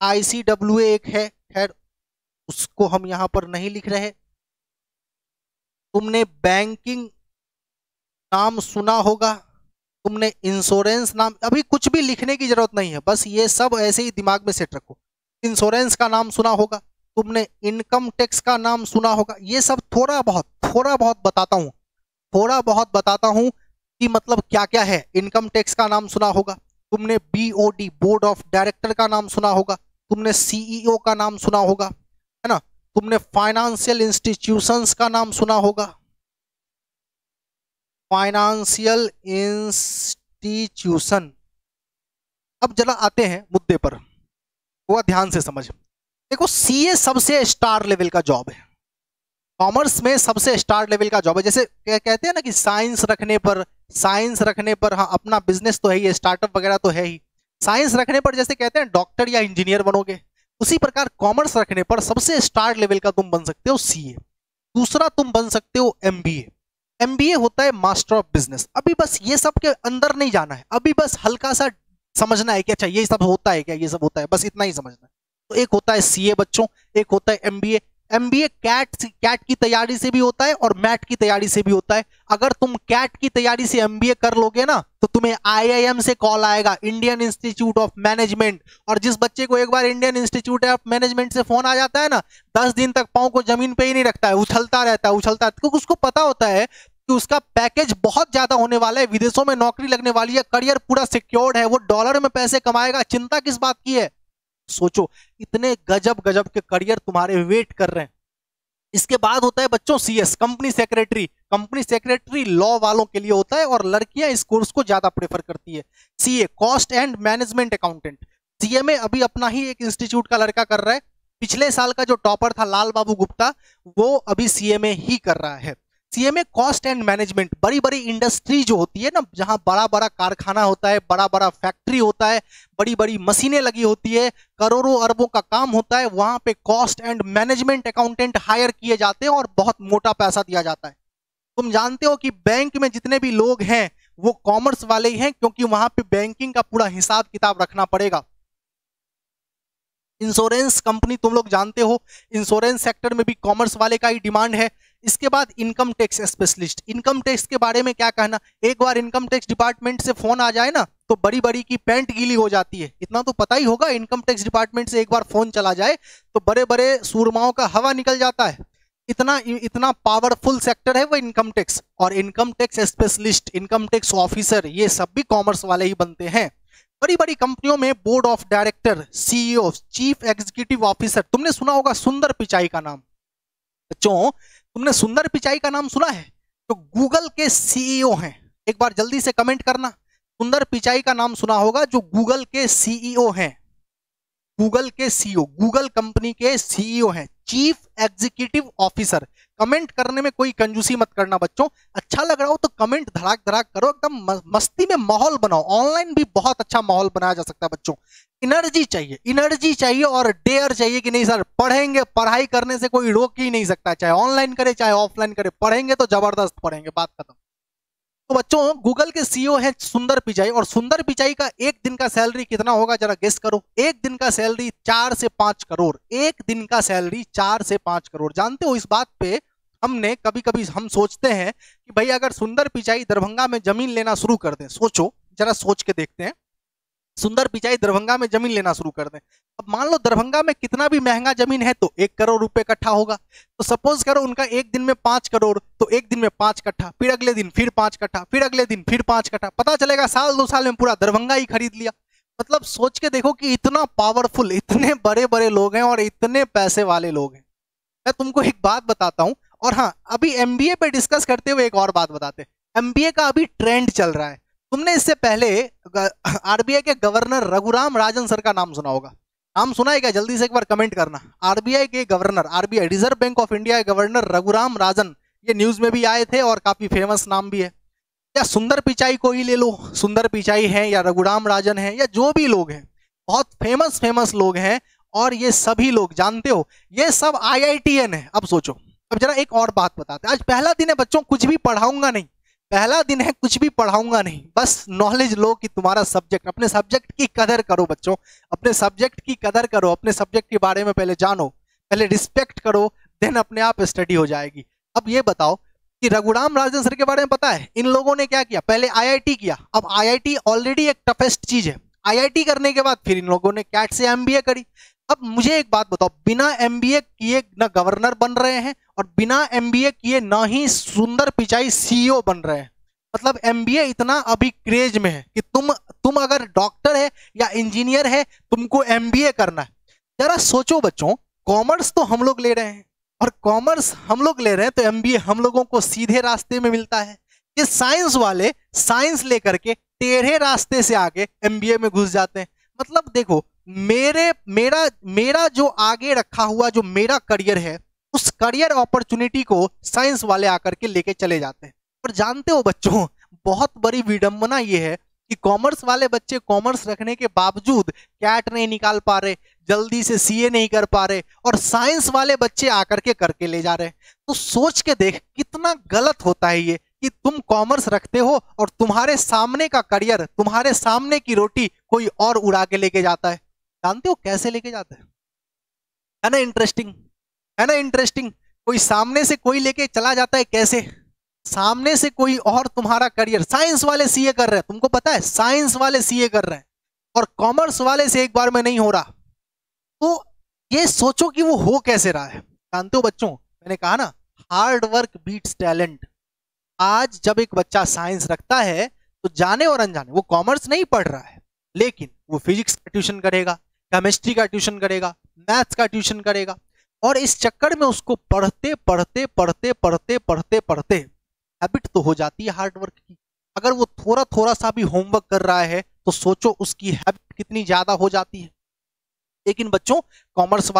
आईसीडब्ल्यूए एक है, खैर उसको हम यहां पर नहीं लिख रहे। तुमने बैंकिंग नाम सुना होगा, तुमने इंश्योरेंस नाम, अभी कुछ भी लिखने की जरूरत नहीं है, बस ये सब ऐसे ही दिमाग में सेट रखो। इंश्योरेंस का नाम सुना होगा, तुमने इनकम टैक्स का नाम सुना होगा। ये सब थोड़ा बहुत बताता हूं, थोड़ा बहुत बताता हूं कि मतलब क्या क्या है। इनकम टैक्स का नाम सुना होगा, तुमने बीओडी बोर्ड ऑफ डायरेक्टर का नाम सुना होगा, तुमने सीईओ का नाम सुना होगा, है ना, तुमने फाइनेंशियल इंस्टीट्यूशंस का नाम सुना होगा, फाइनेंशियल इंस्टीट्यूशन। अब जरा आते हैं मुद्दे पर, वो ध्यान से समझ। देखो सीए सबसे स्टार लेवल का जॉब है, कॉमर्स में सबसे स्टार लेवल का जॉब है। जैसे कहते हैं ना कि साइंस रखने पर हाँ अपना बिजनेस तो है ही, स्टार्टअप वगैरह तो है ही। साइंस रखने पर जैसे कहते हैं डॉक्टर या इंजीनियर बनोगे, उसी प्रकार कॉमर्स रखने पर सबसे स्टार लेवल का तुम बन सकते हो सीए। दूसरा तुम बन सकते हो एमबीए। एमबीए होता है मास्टर ऑफ बिजनेस। अभी बस ये सब के अंदर नहीं जाना है, अभी बस हल्का सा समझना है कि अच्छा ये सब होता है क्या, ये सब होता है, बस इतना ही समझना है। तो एक होता है सीए बच्चों, एक होता है एमबीए। एमबीए कैट की तैयारी से भी होता है और मैट की तैयारी से भी होता है। अगर तुम कैट की तैयारी से एमबीए कर लोगे ना तो तुम्हें आईआईएम से कॉल आएगा, इंडियन इंस्टीट्यूट ऑफ मैनेजमेंट। और जिस बच्चे को एक बार इंडियन इंस्टीट्यूट ऑफ मैनेजमेंट से फोन आ जाता है ना, 10 दिन तक पांव को जमीन पे ही नहीं रखता है, उछलता रहता है उछलता है, क्योंकि उसको पता होता है कि उसका पैकेज बहुत ज्यादा होने वाला है, विदेशों में नौकरी लगने वाली है, करियर पूरा सिक्योर्ड है, वो डॉलर में पैसे कमाएगा, चिंता किस बात की है। सोचो इतने गजब गजब के करियर तुम्हारे वेट कर रहे हैं। इसके बाद होता है बच्चों CS, company secretary. Company secretary law वालों के लिए होता है और लड़कियां इस कोर्स को ज्यादा प्रेफर करती है। CA cost and management accountant. CMA अभी अपना ही एक इंस्टीट्यूट का लड़का कर रहा है। पिछले साल का जो टॉपर था लाल बाबू गुप्ता, वो अभी सीएमए ही कर रहा है। सीएमए कॉस्ट एंड मैनेजमेंट, बड़ी बड़ी इंडस्ट्री जो होती है ना, जहां बड़ा बड़ा कारखाना होता है, बड़ा बड़ा फैक्ट्री होता है, बड़ी बड़ी मशीनें लगी होती है, करोड़ों अरबों का काम होता है, वहां पे cost and management accountant hire किए जाते हैं और बहुत मोटा पैसा दिया जाता है। तुम जानते हो कि बैंक में जितने भी लोग हैं वो कॉमर्स वाले ही हैं, क्योंकि वहां पे बैंकिंग का पूरा हिसाब किताब रखना पड़ेगा। इंश्योरेंस कंपनी तुम लोग जानते हो, इंश्योरेंस सेक्टर में भी कॉमर्स वाले का ही डिमांड है। इसके बाद income tax specialist. Income tax के बारे में क्या कहना, एक बार इनकम टैक्स डिपार्टमेंट से फोन आ जाए ना तो बड़ी बड़ी की पैंट गीली हो जाती है, इतना तो पता ही होगा। इनकम टैक्स डिपार्टमेंट से एक बार फोन चला जाए तो बड़े बड़े सूरमाओं का हवा निकल जाता है। इतना इतना पावरफुल सेक्टर है वो इनकम टैक्स। और income tax specialist, income tax officer, ये सब भी कॉमर्स वाले ही बनते हैं। बड़ी बड़ी कंपनियों में board of director, CEO, chief executive officer. तुमने सुना होगा सुंदर पिचाई का नाम। बच्चों तुमने सुंदर पिचाई का नाम सुना है? तो गूगल के सीईओ हैं, एक बार जल्दी से कमेंट करना। सुंदर पिचाई का नाम सुना होगा, जो गूगल के सीईओ हैं। गूगल के सीईओ, गूगल कंपनी के सीईओ हैं, चीफ एग्जीक्यूटिव ऑफिसर। कमेंट करने में कोई कंजूसी मत करना बच्चों, अच्छा लग रहा हो तो कमेंट धड़ाक धड़ाक करो, एकदम मस्ती में माहौल बनाओ। ऑनलाइन भी बहुत अच्छा माहौल बनाया जा सकता है बच्चों। एनर्जी चाहिए और डेयर चाहिए कि नहीं सर पढ़ेंगे, पढ़ाई करने से कोई रोक ही नहीं सकता, चाहे ऑनलाइन करे चाहे ऑफलाइन करे, पढ़ेंगे तो जबरदस्त पढ़ेंगे, बात खत्म। तो बच्चों गूगल के सीईओ है सुंदर पिचाई, और सुंदर पिचाई का एक दिन का सैलरी कितना होगा जरा गेस करो। एक दिन का सैलरी 4 से 5 करोड़। एक दिन का सैलरी 4 से 5 करोड़। जानते हो इस बात पे हमने कभी कभी हम सोचते हैं कि भाई अगर सुंदर पिचाई दरभंगा में जमीन लेना शुरू कर दें, सोचो जरा सोच के देखते हैं, सुंदर पिचाई दरभंगा में जमीन लेना शुरू कर दें। अब मान लो दरभंगा में कितना भी महंगा जमीन है तो 1 करोड़ रुपए इकट्ठा होगा। तो सपोज करो उनका एक दिन में 5 करोड़, तो एक दिन में 5 कट्ठा, फिर अगले दिन फिर 5 कट्ठा, फिर अगले दिन फिर 5 कट्ठा, पता चलेगा साल 2 साल में पूरा दरभंगा ही खरीद लिया। मतलब सोच के देखो कि इतना पावरफुल, इतने बड़े बड़े लोग हैं और इतने पैसे वाले लोग हैं। मैं तुमको एक बात बताता हूं, और हाँ अभी एमबीए पे डिस्कस करते हुए एक और बात बताते हैं। एमबीए का अभी ट्रेंड चल रहा है। तुमने इससे पहले आरबीआई के गवर्नर रघुराम राजन सर का नाम सुना होगा। नाम सुना है क्या? जल्दी से एक बार कमेंट करना। आरबीआई के governor, RBI reserve bank of India के गवर्नर रघुराम राजन, ये न्यूज में भी आए थे और काफी फेमस नाम भी है। या सुंदर पिचाई को ही ले लो, सुंदर पिचाई है या रघुराम राजन है या जो भी लोग हैं, बहुत फेमस लोग हैं। और ये सभी लोग जानते हो ये सब आईआईटीएन है। अब सोचो, अब जरा एक और बात बताते हैं। आज पहला दिन है बच्चों, कुछ भी पढ़ाऊंगा नहीं, पहला दिन है, कुछ भी पढ़ाऊंगा नहीं, बस नॉलेज लो कि तुम्हारा सब्जेक्ट, अपने सब्जेक्ट की कदर करो बच्चों, अपने सब्जेक्ट की कदर करो, अपने सब्जेक्ट के बारे में पहले जानो, पहले रिस्पेक्ट करो, देन अपने आप स्टडी हो जाएगी। अब ये बताओ कि रघुराम राजन सर के बारे में पता है इन लोगों ने क्या किया? पहले आईआईटी किया। अब आईआईटी ऑलरेडी एक टफेस्ट चीज है। आईआईटी करने के बाद फिर इन लोगों ने कैट से एमबीए करी। अब मुझे एक बात बताओ, बिना एमबीए किए ना गवर्नर बन रहे हैं और बिना एमबीए किए ना ही सुंदर पिचाई सीईओ बन रहे हैं। मतलब एमबीए इतना अभी क्रेज में है कि तुम अगर डॉक्टर है या इंजीनियर है, तुमको एमबीए करना है। जरा सोचो बच्चों, कॉमर्स तो हम लोग ले रहे हैं और कॉमर्स हम लोग ले रहे हैं तो एमबीए हम लोगों को सीधे रास्ते में मिलता है। ये साइंस वाले साइंस लेकर के टेढ़े रास्ते से आगे एमबीए में घुस जाते हैं। मतलब देखो, मेरा जो आगे रखा हुआ जो मेरा करियर है, उस करियर अपॉर्चुनिटी को साइंस वाले आकर के लेके चले जाते हैं। पर जानते हो बच्चों, बहुत बड़ी विडंबना ये है कि कॉमर्स वाले बच्चे कॉमर्स रखने के बावजूद कैट नहीं निकाल पा रहे, जल्दी से सीए नहीं कर पा रहे, और साइंस वाले बच्चे आकर के करके ले जा रहे हैं। तो सोच के देख कितना गलत होता है ये, कि तुम कॉमर्स रखते हो और तुम्हारे सामने का करियर, तुम्हारे सामने की रोटी कोई और उड़ा के लेके जाता है। जानते हो कैसे लेके जाता है ना? इंटरेस्टिंग है ना? इंटरेस्टिंग। कोई सामने से कोई लेके चला जाता है, कैसे? सामने से कोई और तुम्हारा करियर, साइंस वाले सीए कर रहे हैं, तुमको पता है साइंस वाले सीए कर रहे हैं, और कॉमर्स वाले से एक बार में नहीं हो रहा। तो ये सोचो कि वो हो कैसे रहा है। जानते हो बच्चों, मैंने कहा ना, हार्ड वर्क बीट्स टैलेंट। आज जब एक बच्चा साइंस रखता है तो जाने और अनजाने, वो कॉमर्स नहीं पढ़ रहा है, लेकिन वो फिजिक्स का ट्यूशन करेगा, केमिस्ट्री का ट्यूशन करेगा, मैथ्स का ट्यूशन करेगा, और इस चक्कर में उसको पढ़ते पढ़ते पढ़ते पढ़ते पढ़ते पढ़ते हैबिट तो हो जाती है हार्ड वर्क की। अगर वो थोड़ा थोड़ा सा भी होमवर्क कर रहा है तो सोचो उसकी हैबिट कितनी ज्यादा हो जाती है। लेकिन बच्चों, कॉमर्स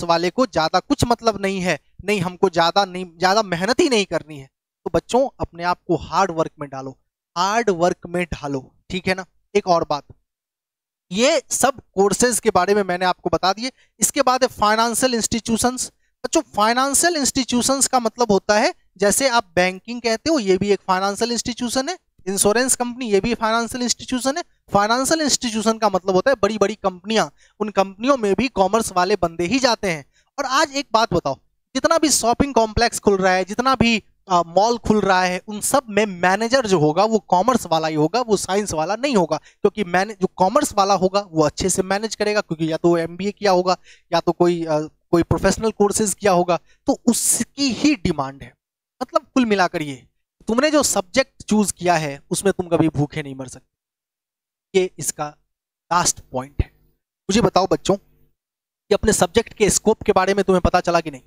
वाले को ज्यादा कुछ मतलब नहीं है, नहीं हमको ज्यादा मेहनत ही नहीं करनी है। तो बच्चों, अपने आप को हार्ड वर्क में डालो, हार्ड वर्क में ढालो, ठीक है ना? एक और बात, ये सब कोर्सेज के बारे में मैंने आपको बता दिए। इसके बाद है फाइनेंशियल इंस्टीट्यूशंस। बच्चों, फाइनेंशियल इंस्टीट्यूशंस का मतलब होता है, जैसे आप बैंकिंग कहते हो, ये भी एक फाइनेंशियल इंस्टीट्यूशन है। इंश्योरेंस कंपनी, ये भी फाइनेंशियल इंस्टीट्यूशन है। फाइनेंशियल इंस्टीट्यूशन का मतलब होता है बड़ी बड़ी कंपनियां, उन कंपनियों में भी कॉमर्स वाले बंदे ही जाते हैं। और आज एक बात बताओ, जितना भी शॉपिंग कॉम्प्लेक्स खुल रहा है, जितना भी मॉल खुल रहा है, उन सब में मैनेजर जो होगा वो कॉमर्स वाला ही होगा, वो साइंस वाला नहीं होगा। क्योंकि जो कॉमर्स वाला होगा वो अच्छे से मैनेज करेगा, क्योंकि या तो एमबीए किया होगा, या तो कोई प्रोफेशनल कोर्सेज किया होगा, तो उसकी ही डिमांड है। मतलब कुल मिलाकर ये, तुमने जो सब्जेक्ट चूज किया है उसमें तुम कभी भूखे नहीं मर सकते। ये इसका लास्ट पॉइंट है। मुझे बताओ बच्चों कि अपने सब्जेक्ट के स्कोप के बारे में तुम्हें पता चला कि नहीं?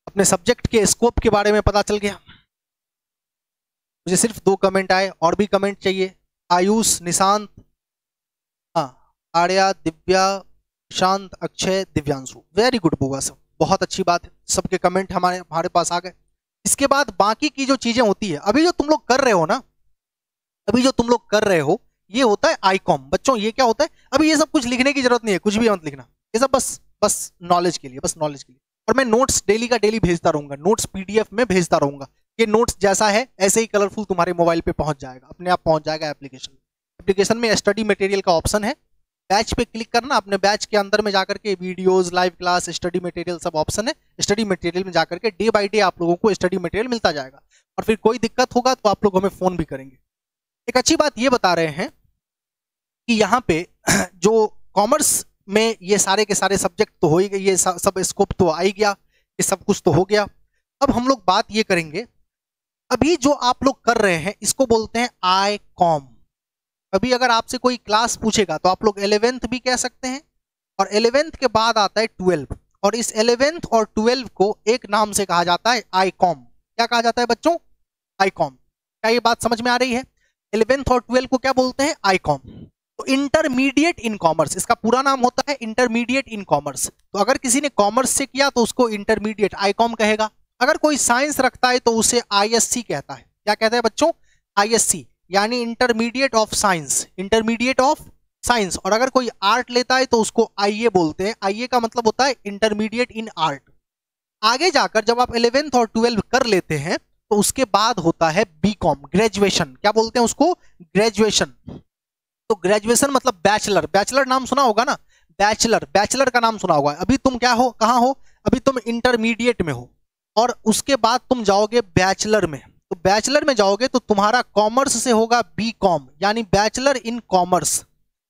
अपने सब्जेक्ट के स्कोप के बारे में पता चल गया? मुझे सिर्फ 2 कमेंट आए, और भी कमेंट चाहिए। आयुष, निशांत, हाँ, आर्या, दिव्या, शांत, अक्षय, दिव्यांशु, वेरी गुड बुआ, सब बहुत अच्छी बात है। सबके कमेंट हमारे पास आ गए। इसके बाद बाकी की जो चीजें होती है, अभी जो तुम लोग कर रहे हो ना, अभी जो तुम लोग कर रहे हो, ये होता है आईकॉम। बच्चों, ये क्या होता है? अभी ये सब कुछ लिखने की जरूरत नहीं है, कुछ भी मत लिखना, ये सब बस नॉलेज के लिए, बस नॉलेज के लिए। और मैं नोट्स डेली का डेली भेजता रहूंगा, नोट्स पीडीएफ में भेजता रहूंगा। ये नोट्स जैसा है ऐसे ही कलरफुल तुम्हारे मोबाइल पे पहुंच जाएगा, अपने आप पहुंच जाएगा। एप्लीकेशन में स्टडी मटेरियल का ऑप्शन है, बैच पे क्लिक करना, अपने बैच के अंदर में जाकर के videos, live class, study material सब ऑप्शन है। स्टडी मटेरियल में जाकर के डे बाय डे आप लोगों को स्टडी मटेरियल मिलता जाएगा। और फिर कोई दिक्कत होगा तो आप लोग हमें फोन भी करेंगे। एक अच्छी बात ये बता रहे हैं कि यहाँ पे जो कॉमर्स में ये सारे के सारे सब्जेक्ट तो हो ही गए, ये सब स्कोप तो आ ही गया, ये सब कुछ तो हो गया। अब हम लोग बात ये करेंगे, अभी जो आप लोग कर रहे हैं इसको बोलते हैं आई कॉम। अभी अगर आपसे कोई क्लास पूछेगा तो आप लोग 11th भी कह सकते हैं, और 11th के बाद आता है 12, और इस 11th और 12 को एक नाम से कहा जाता है आई कॉम। क्या कहा जाता है बच्चों? I com. क्या ये बात समझ में आ रही है? 11th और 12 को क्या बोलते हैं? I com. तो इंटरमीडिएट इन कॉमर्स, इसका पूरा नाम होता है इंटरमीडिएट इन कॉमर्स। तो अगर किसी ने कॉमर्स से किया तो उसको इंटरमीडिएट आई कॉम कहेगा। अगर कोई साइंस रखता है तो उसे आईएससी कहता है। क्या कहता है बच्चों? आईएससी, यानी intermediate of science, intermediate of science. और अगर कोई आर्ट लेता है तो उसको आईए बोलते हैं। आईए का मतलब होता है इंटरमीडिएट इन आर्ट। आगे जाकर जब आप 11th और 12 कर लेते हैं तो उसके बाद होता है बीकॉम, ग्रेजुएशन। क्या बोलते हैं उसको? ग्रेजुएशन। तो ग्रेजुएशन मतलब बैचलर। बैचलर नाम सुना होगा ना, बैचलर का नाम सुना होगा। अभी तुम क्या हो, कहां हो? अभी तुम इंटरमीडिएट में हो, और उसके बाद तुम जाओगे बैचलर में। तो बैचलर में जाओगे तो तुम्हारा कॉमर्स से होगा बीकॉम, यानी बैचलर इन कॉमर्स।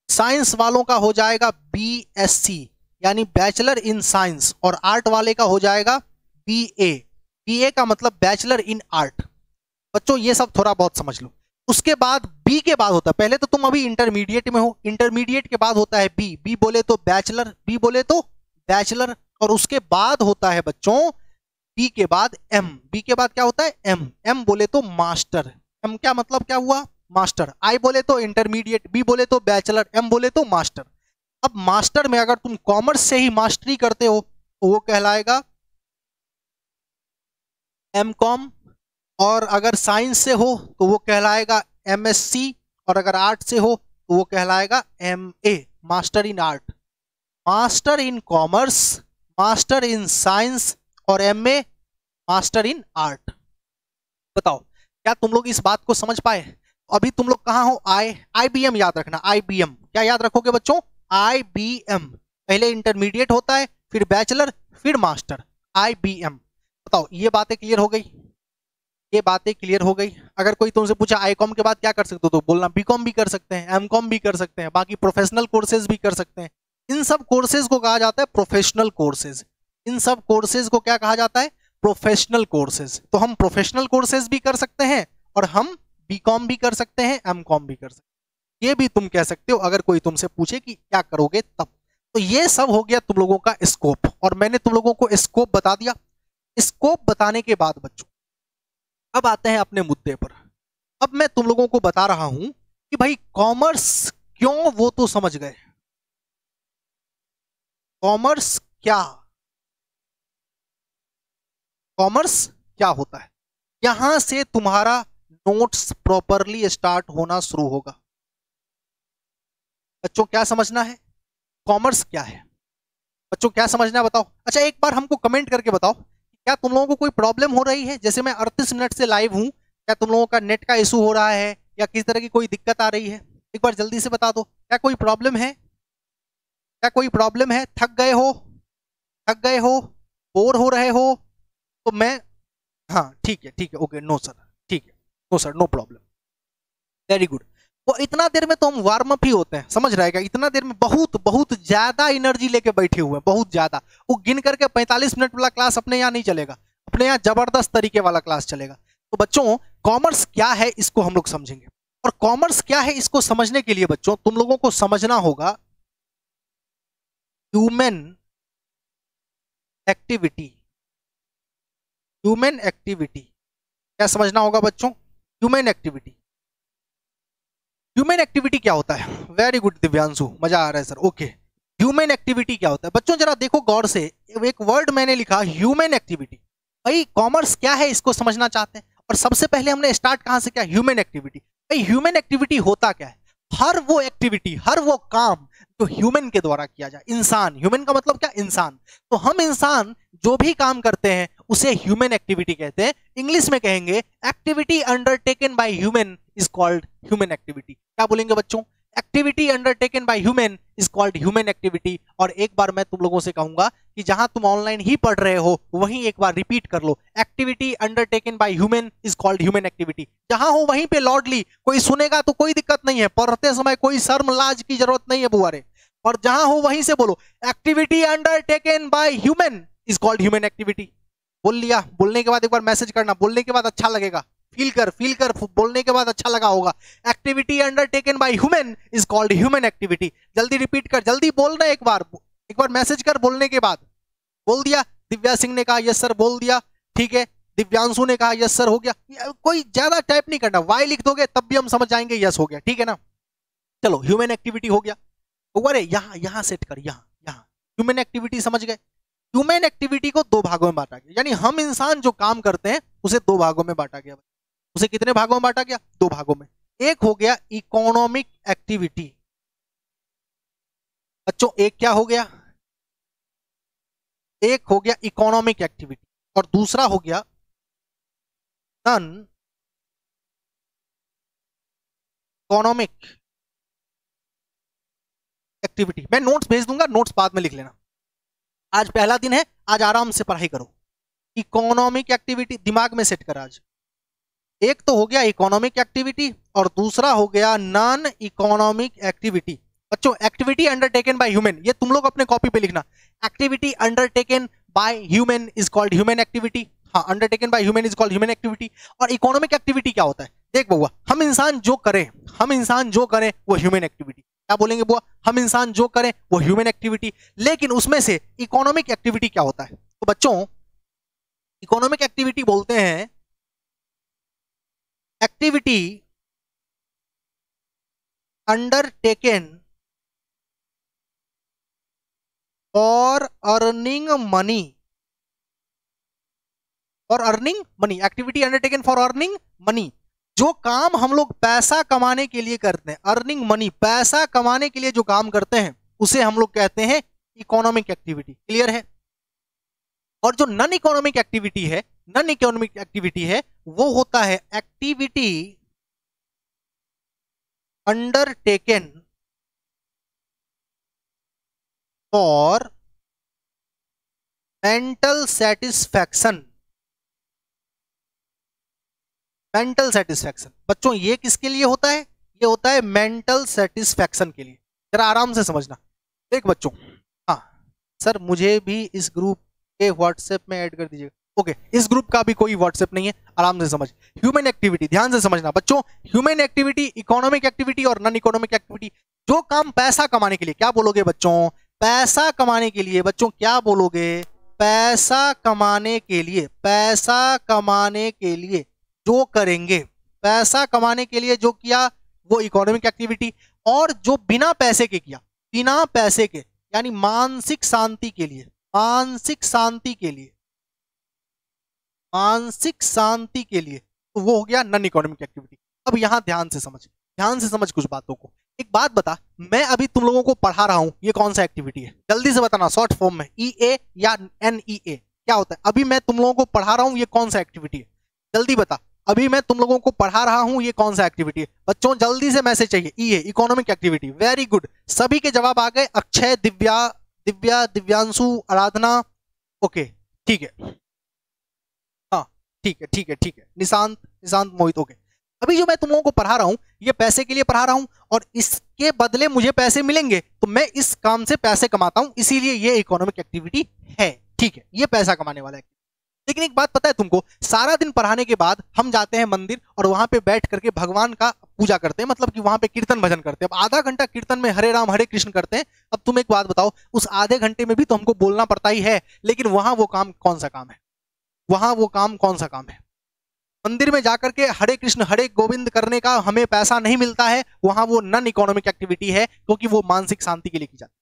साइंस वालों का हो जाएगा बीएससी, यानी बैचलर इन साइंस। और आर्ट वाले का हो जाएगा बीए। बीए का मतलब बैचलर इन आर्ट। बच्चों, ये सब थोड़ा बहुत समझ लो। उसके बाद बी के बाद होता है, पहले तो तुम अभी इंटरमीडिएट में हो, इंटरमीडिएट के बाद होता है बी। बी बोले तो बैचलर, बी बोले तो बैचलर। और उसके बाद होता है बच्चों बी के बाद एम। बी के बाद क्या होता है? एम। एम बोले तो मास्टर। एम क्या मतलब क्या हुआ? मास्टर। आई बोले तो इंटरमीडिएट, बी बोले तो बैचलर, एम बोले तो मास्टर। अब मास्टर में अगर तुम कॉमर्स से ही मास्टरी करते हो तो वो कहलाएगा एम कॉम, और अगर साइंस से हो तो वो कहलाएगा एमएससी, और अगर आर्ट से हो तो वो कहलाएगा MA, master in art. Master in commerce, master in science और MA मास्टर इन आर्ट। बताओ क्या तुम लोग इस बात को समझ पाए? अभी तुम लोग कहाँ हो? IBM याद रखना, IBM क्या याद रखोगे बच्चों? IBM। पहले इंटरमीडिएट होता है, फिर बैचलर, फिर मास्टर, IBM। बताओ ये बातें क्लियर हो गई? ये बातें क्लियर हो गई। अगर कोई तुमसे पूछा ICOM के बाद क्या कर सकते हो, तो बोलना BCom भी कर सकते हैं, MCom भी कर सकते हैं, बाकी प्रोफेशनल कोर्सेज भी कर सकते हैं। इन सब कोर्सेज को कहा जाता है प्रोफेशनल कोर्सेज। इन सब कोर्सेज को क्या कहा जाता है? Professional courses. तो हम प्रोफेशनल कोर्सेज भी कर सकते हैं और हम BCom भी कर सकते हैं, MCom भी कर सकते हैं। ये भी तुम कह सकते हो अगर कोई तुमसे पूछे कि क्या करोगे तब। तो ये सब हो गया तुम लोगों का स्कोप, और मैंने तुम लोगों को स्कोप बता दिया। स्कोप बताने के बाद बच्चों अब आते हैं अपने मुद्दे पर। अब मैं तुम लोगों को बता रहा हूं कि भाई कॉमर्स क्यों, वो तो समझ गए। कॉमर्स क्या, कॉमर्स क्या होता है, यहां से तुम्हारा नोट्स प्रॉपरली स्टार्ट होना शुरू होगा। बच्चों क्या समझना है? कॉमर्स क्या है? बच्चों क्या समझना है बताओ। अच्छा एक बार हमको कमेंट करके बताओ, क्या तुम लोगों को कोई प्रॉब्लम हो रही है? जैसे मैं 38 मिनट से लाइव हूं, क्या तुम लोगों का नेट का इशू हो रहा है या किसी तरह की कोई दिक्कत आ रही है? एक बार जल्दी से बता दो, क्या कोई प्रॉब्लम है? क्या कोई प्रॉब्लम है? थक गए हो? थक गए हो? बोर हो रहे हो? तो मैं, हाँ ठीक है ओके, नो सर, ठीक है, no sir, no problem, very good. वो इतना देर में तो हम वार्म अप ही होते हैं, समझ रहेगा? इतना देर में बहुत बहुत ज्यादा एनर्जी लेके बैठे हुए हैं, बहुत ज्यादा। वो गिन करके 45 मिनट वाला क्लास अपने यहाँ नहीं चलेगा, अपने यहाँ जबरदस्त तरीके वाला क्लास चलेगा। तो बच्चों कॉमर्स क्या है इसको हम लोग समझेंगे, और कॉमर्स क्या है इसको समझने के लिए बच्चों तुम लोगों को समझना होगा ह्यूमन एक्टिविटी। ह्यूमन एक्टिविटी क्या समझना होगा बच्चों? Human activity. ह्यूमन एक्टिविटी क्या होता है? वेरी गुड दिव्यांशु, मजा आ रहा है सर, ओके। ह्यूमन एक्टिविटी क्या होता है बच्चों, जरा देखो गौर से, एक वर्ड मैंने लिखा ह्यूमन एक्टिविटी। भाई कॉमर्स क्या है इसको समझना चाहते हैं, और सबसे पहले हमने स्टार्ट कहां से किया? Human activity. भाई ह्यूमन एक्टिविटी होता क्या है? हर वो एक्टिविटी, हर वो काम जो ह्यूमन के द्वारा किया जाए। इंसान, ह्यूमन का मतलब क्या? इंसान। तो हम इंसान जो भी काम करते हैं उसे ह्यूमन एक्टिविटी कहते हैं। इंग्लिश में कहेंगे activity undertaken by human is called human activity. क्या बोलेंगे बच्चों? Activity undertaken by human is called human activity. और एक बार मैं तुम लोगों से कहूंगा कि जहां तुम ऑनलाइन ही पढ़ रहे हो वहीं एक बार रिपीट कर लो, activity undertaken by human is called human activity. जहां हो वहीं पे लॉर्डली, कोई सुनेगा तो कोई दिक्कत नहीं है, पढ़ते समय कोई शर्म लाज की जरूरत नहीं है बुआरे, और जहां हो वहीं से बोलो, activity undertaken by human is called human activity. बोल लिया? बोलने के बाद एक बार मैसेज करना, बोलने के बाद अच्छा लगेगा, फील कर, बोलने के बाद अच्छा लगा होगा। Activity undertaken by human is called human activity. जल्दी रिपीट कर, जल्दी बोलना, एक बार मैसेज कर बोलने के बाद। बोल दिया? दिव्या सिंह ने कहा यस सर, बोल दिया, ठीक है। दिव्यांशु ने कहा यस सर, हो गया। कोई ज्यादा टाइप नहीं करना, वाई लिख दोगे तब भी हम समझ जाएंगे यस हो गया, ठीक है ना? चलो ह्यूमन एक्टिविटी हो गया। अरे यहाँ यहाँ सेट कर, यहाँ यहाँ ह्यूमन एक्टिविटी समझ गए। ह्यूमन एक्टिविटी को दो भागों में बांटा गया, यानी हम इंसान जो काम करते हैं उसे दो भागों में बांटा गया। उसे कितने भागों में बांटा गया? दो भागों में। एक हो गया इकोनॉमिक एक्टिविटी। बच्चों एक क्या हो गया? एक हो गया इकोनॉमिक एक्टिविटी, और दूसरा हो गया नॉन इकोनॉमिक एक्टिविटी। मैं नोट्स भेज दूंगा, नोट्स बाद में लिख लेना। आज पहला दिन है, आज आराम से पढ़ाई करो। इकोनॉमिक एक्टिविटी दिमाग में सेट कर आज। एक तो हो गया इकोनॉमिक एक्टिविटी और दूसरा हो गया नॉन इकोनॉमिक एक्टिविटी। बच्चों एक्टिविटी अंडरटेकन बाय ह्यूमन, ये तुम लोग अपने कॉपी पे लिखना। Activity undertaken by human is called human activity. हाँ, undertaken by human is called human activity. और इकोनॉमिक एक्टिविटी क्या होता है? देख बुआ, हम इंसान जो करें, हम इंसान जो करें वो ह्यूमन एक्टिविटी। क्या बोलेंगे बुआ? हम इंसान जो करें वो ह्यूमन एक्टिविटी। लेकिन उसमें से इकोनॉमिक एक्टिविटी क्या होता है? तो बच्चों इकोनॉमिक एक्टिविटी बोलते हैं activity undertaken for earning money. For earning money, activity undertaken for earning money. जो काम हम लोग पैसा कमाने के लिए करते हैं, अर्निंग मनी, पैसा कमाने के लिए जो काम करते हैं उसे हम लोग कहते हैं इकोनॉमिक एक्टिविटी। क्लियर है? और जो नॉन इकोनॉमिक एक्टिविटी है, नॉन इकोनॉमिक एक्टिविटी है वो होता है activity undertaken for mental satisfaction. Mental satisfaction बच्चों ये किसके लिए होता है? ये होता है मेंटल सेटिस्फैक्शन के लिए। जरा आराम से समझना। देख बच्चों, हाँ सर मुझे भी इस ग्रुप के व्हाट्सएप में ऐड कर दीजिएगा। ओके, इस ग्रुप का भी कोई व्हाट्सएप नहीं है, आराम से समझ। ह्यूमन एक्टिविटी, ध्यान से समझना बच्चों, ह्यूमन एक्टिविटी, इकोनॉमिक एक्टिविटी और नॉन इकोनॉमिक एक्टिविटी। जो काम पैसा कमाने के लिए, क्या बोलोगे बच्चों? पैसा कमाने के लिए। बच्चों क्या बोलोगे? पैसा कमाने के लिए। पैसा कमाने के लिए जो करेंगे, पैसा कमाने के लिए जो किया वो इकोनॉमिक एक्टिविटी। और जो बिना पैसे के किया, बिना पैसे के, यानी मानसिक शांति के लिए, मानसिक शांति के लिए, मानसिक शांति के लिए, तो वो हो गया नॉन इकोनॉमिक एक्टिविटी। अब यहां ध्यान से समझ, ध्यान से समझ कुछ बातों को। एक बात बता, मैं अभी तुम लोगों को पढ़ा रहा हूं, ये कौन सा एक्टिविटी है? जल्दी से बताना शॉर्ट फॉर्म में, EA या NEA क्या होता है? अभी मैं तुम लोगों को पढ़ा रहा हूं, ये कौन सा एक्टिविटी है? जल्दी बता, अभी मैं तुम लोगों को पढ़ा रहा हूं, ये कौन सा एक्टिविटी है? बच्चों जल्दी से मैसेज चाहिए। EA economic activity. Very good, सभी के जवाब आ गए। अक्षय, दिव्या, दिव्यांशु, आराधना। ओके ठीक है, हाँ ठीक है ठीक है ठीक है। निशांत, मोहित। ओके, अभी जो मैं तुम लोगों को पढ़ा रहा हूं ये पैसे के लिए पढ़ा रहा हूं और इसके बदले मुझे पैसे मिलेंगे, तो मैं इस काम से पैसे कमाता हूं, इसीलिए ये इकोनॉमिक एक्टिविटी है। ठीक है, ये पैसा कमाने वाला है। लेकिन एक बात पता है तुमको, सारा दिन पढ़ाने के बाद हम जाते हैं मंदिर और वहां पे बैठ करके भगवान का पूजा करते हैं, मतलब कि वहां पे कीर्तन भजन करते हैं। अब आधा घंटा कीर्तन में हरे राम हरे कृष्ण करते हैं। अब तुम एक बात बताओ, उस आधे घंटे में भी तो हमको बोलना पड़ता ही है, लेकिन वहां वो काम कौन सा काम है? वहां वो काम कौन सा काम है? मंदिर में जाकर के हरे कृष्ण हरे गोविंद करने का हमें पैसा नहीं मिलता है, वहां वो नॉन इकोनॉमिक एक्टिविटी है, क्योंकि वो मानसिक शांति के लिए की जाती है।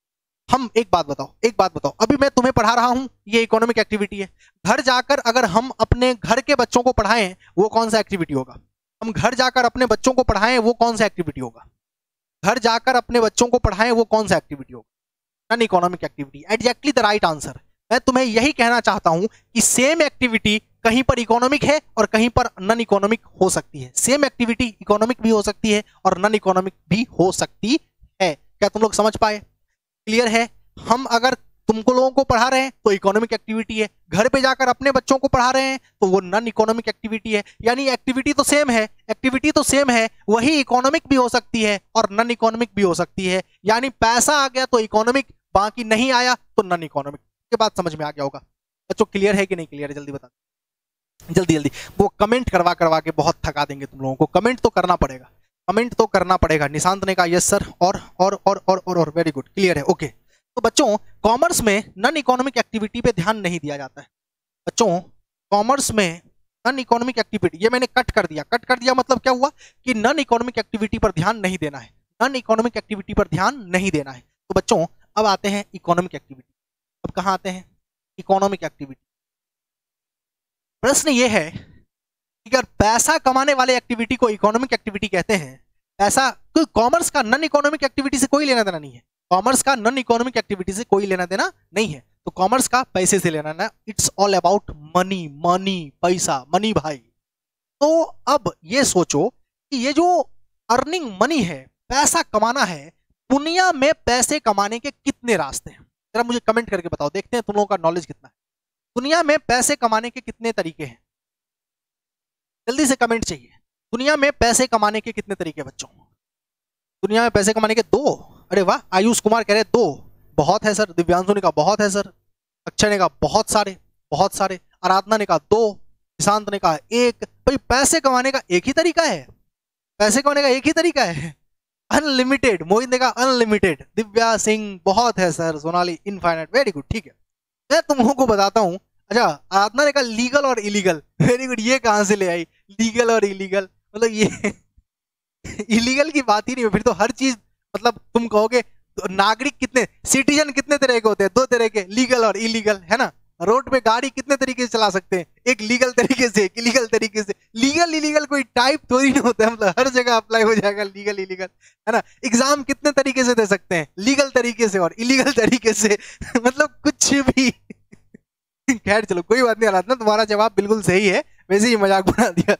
हम एक बात बताओ, अभी मैं तुम्हें पढ़ा रहा हूं, ये इकोनॉमिक एक्टिविटी है। घर जाकर अगर हम अपने घर के बच्चों को पढ़ाएं, वो कौन सा एक्टिविटी होगा? हम घर जाकर अपने बच्चों को पढ़ाएं, वो कौन सा एक्टिविटी होगा? घर जाकर अपने बच्चों को पढ़ाएं, वो कौन सा एक्टिविटी होगा? Non economic activity. Exactly the right answer. मैं तुम्हें यही कहना चाहता हूं कि सेम एक्टिविटी कहीं पर इकोनॉमिक है और कहीं पर नॉन इकोनॉमिक हो सकती है। सेम एक्टिविटी इकोनॉमिक भी हो सकती है और नॉन इकोनॉमिक भी हो सकती है। क्या तुम लोग समझ पाए? क्लियर है? हम अगर तुमको लोगों को पढ़ा रहे हैं तो इकोनॉमिक एक्टिविटी है, घर पे जाकर अपने बच्चों को पढ़ा रहे हैं तो वो नॉन इकोनॉमिक एक्टिविटी है। यानी एक्टिविटी तो सेम है, एक्टिविटी तो सेम है, वही इकोनॉमिक भी हो सकती है और नॉन इकोनॉमिक भी हो सकती है। यानी पैसा आ गया तो इकोनॉमिक, बाकी नहीं आया तो नॉन इकोनॉमिक। के बात समझ में आ गया होगा बच्चों? क्लियर है कि नहीं क्लियर है? जल्दी बता, जल्दी जल्दी। वो कमेंट करवा करवा के बहुत थका देंगे तुम लोगों को। कमेंट तो करना पड़ेगा, कमेंट तो करना पड़ेगा। निशांत ने कहा यस सर, और वेरी गुड, क्लियर है। ओके, तो बच्चों कॉमर्स में नॉन इकोनॉमिक एक्टिविटी पे ध्यान नहीं दिया जाता है। बच्चों कॉमर्स में नॉन इकोनॉमिक एक्टिविटी, ये मैंने कट कर दिया मतलब क्या हुआ कि नॉन इकोनॉमिक एक्टिविटी पर ध्यान नहीं देना है, नॉन इकोनॉमिक एक्टिविटी पर ध्यान नहीं देना है। तो बच्चों अब आते हैं इकोनॉमिक एक्टिविटी। अब कहाँ आते हैं? Economic activity. प्रश्न ये है कि अगर पैसा कमाने वाले एक्टिविटी को इकोनॉमिक एक्टिविटी कहते हैं, पैसा, कोई कॉमर्स का नॉन इकोनॉमिक एक्टिविटी से कोई लेना देना नहीं है। कॉमर्स का नॉन इकोनॉमिक एक्टिविटी से कोई लेना देना नहीं है, तो कॉमर्स का पैसे से लेना देना। It's all about money, money, पैसा, मनी भाई। तो अब ये सोचो कि ये जो अर्निंग मनी है, पैसा कमाना है, दुनिया में पैसे कमाने के कितने रास्ते हैं? जरा मुझे कमेंट करके बताओ, देखते हैं तुम लोगों का नॉलेज कितना है। दुनिया में पैसे कमाने के कितने तरीके हैं? जल्दी से कमेंट चाहिए। दुनिया में पैसे कमाने के कितने तरीके बच्चों? दुनिया में पैसे कमाने के 2। अरे वाह, आयुष कुमार कह रहे 2 बहुत है सर। दिव्यांशु ने कहा बहुत है सर। अक्षय ने कहा बहुत सारे, बहुत सारे। आराधना ने कहा 2। निशांत ने कहा 1। भाई पैसे कमाने का एक ही तरीका है, पैसे कमाने का एक ही तरीका है, अनलिमिटेड। मोहित ने कहा अनलिमिटेड। दिव्या सिंह बहुत है sir. Sonali infinite. Very good, ठीक है। मैं तुम लोगों को बताता हूं। अच्छा, आराधना ने कहा लीगल और इलीगल। वेरी गुड, ये कहां से ले आई लीगल और इलीगल? मतलब ये इलीगल की बात ही नहीं है फिर तो। हर चीज मतलब तुम कहोगे तो नागरिक कितने, सिटीजन कितने तरह के होते हैं? 2 तरह के, लीगल और इलीगल, है ना? रोड पे गाड़ी कितने तरीके से चला सकते हैं, एक लीगल तरीके से, एक इलीगल तरीके से। लीगल इलीगल कोई टाइप थोड़ी नहीं होता है, मतलब हर जगह अप्लाई हो जाएगा लीगल इलीगल, है ना। एग्जाम कितने तरीके से दे सकते हैं, लीगल तरीके से और इलीगल तरीके से मतलब कुछ भी खैर चलो कोई बात नहीं आराधना, तुम्हारा जवाब बिल्कुल सही है, वैसे ही मजाक बना दिया,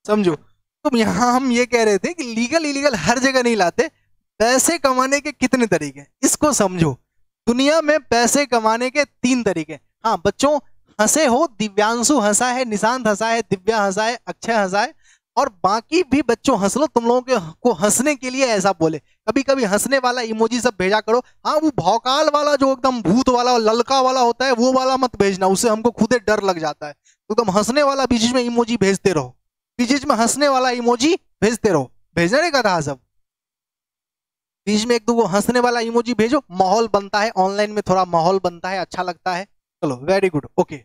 समझो। तो यहाँ हम ये कह रहे थे कि लीगल इलीगल हर जगह नहीं लाते, पैसे कमाने के कितने तरीके, इसको समझो। दुनिया में पैसे कमाने के 3 तरीके। हाँ बच्चों, हंसे हो, दिव्यांशु हंसा है, निशांत हंसा है, दिव्या हंसा है, अक्षय हंसा है, और बाकी भी बच्चों हंस लो। तुम लोगों को हंसने के लिए ऐसा बोले, कभी कभी हंसने वाला इमोजी सब भेजा करो। हाँ वो भौकाल वाला जो एकदम भूत वाला ललका वाला होता है वो वाला मत भेजना, उससे हमको खुदे डर लग जाता है। तो तुम हंसने वाला बीच में इमोजी भेजते रहो, बीच में हंसने वाला इमोजी भेजते रहो, भेजने का था सब, बीच में एक दो हंसने वाला इमोजी भेजो, माहौल बनता है, ऑनलाइन में थोड़ा माहौल बनता है, अच्छा लगता है। चलो वेरी गुड, ओके।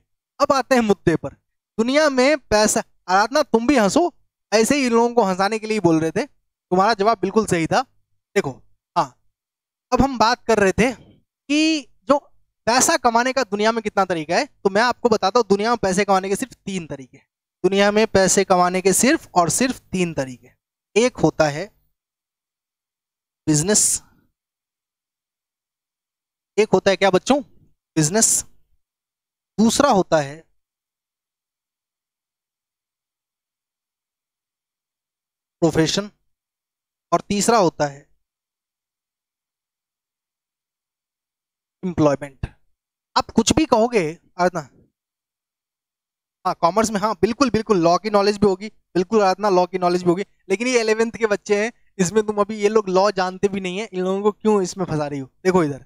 अब आते हैं मुद्दे पर। दुनिया में पैसा, आराधना तुम भी हंसो, ऐसे ही इन लोगों को हंसाने के लिए बोल रहे थे, तुम्हारा जवाब बिल्कुल सही था। देखो हाँ, अब हम बात कर रहे थे कि जो पैसा कमाने का दुनिया में कितना तरीका है, तो मैं आपको बताता हूँ दुनिया में पैसे कमाने के सिर्फ 3 तरीके। दुनिया में पैसे कमाने के सिर्फ और सिर्फ 3 तरीके। एक होता है बिजनेस, एक होता है क्या बच्चों, बिजनेस। दूसरा होता है प्रोफेशन, और तीसरा होता है एम्प्लॉयमेंट। आप कुछ भी कहोगे आराधना, हाँ कॉमर्स में, हाँ बिल्कुल बिल्कुल लॉ की नॉलेज भी होगी, बिल्कुल आराधना लॉ की नॉलेज भी होगी, लेकिन ये 11th के बच्चे हैं, इसमें तुम अभी, ये लोग लॉ जानते भी नहीं है, इन लोगों को क्यों इसमें फंसा रही हो। देखो इधर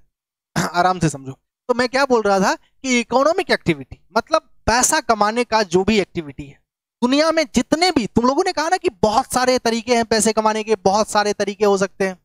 आराम से समझो। तो मैं क्या बोल रहा था कि इकोनॉमिक एक्टिविटी मतलब पैसा कमाने का जो भी एक्टिविटी है दुनिया में, जितने भी, तुम लोगों ने कहा ना कि बहुत सारे तरीके हैं पैसे कमाने के, बहुत सारे तरीके हो सकते हैं,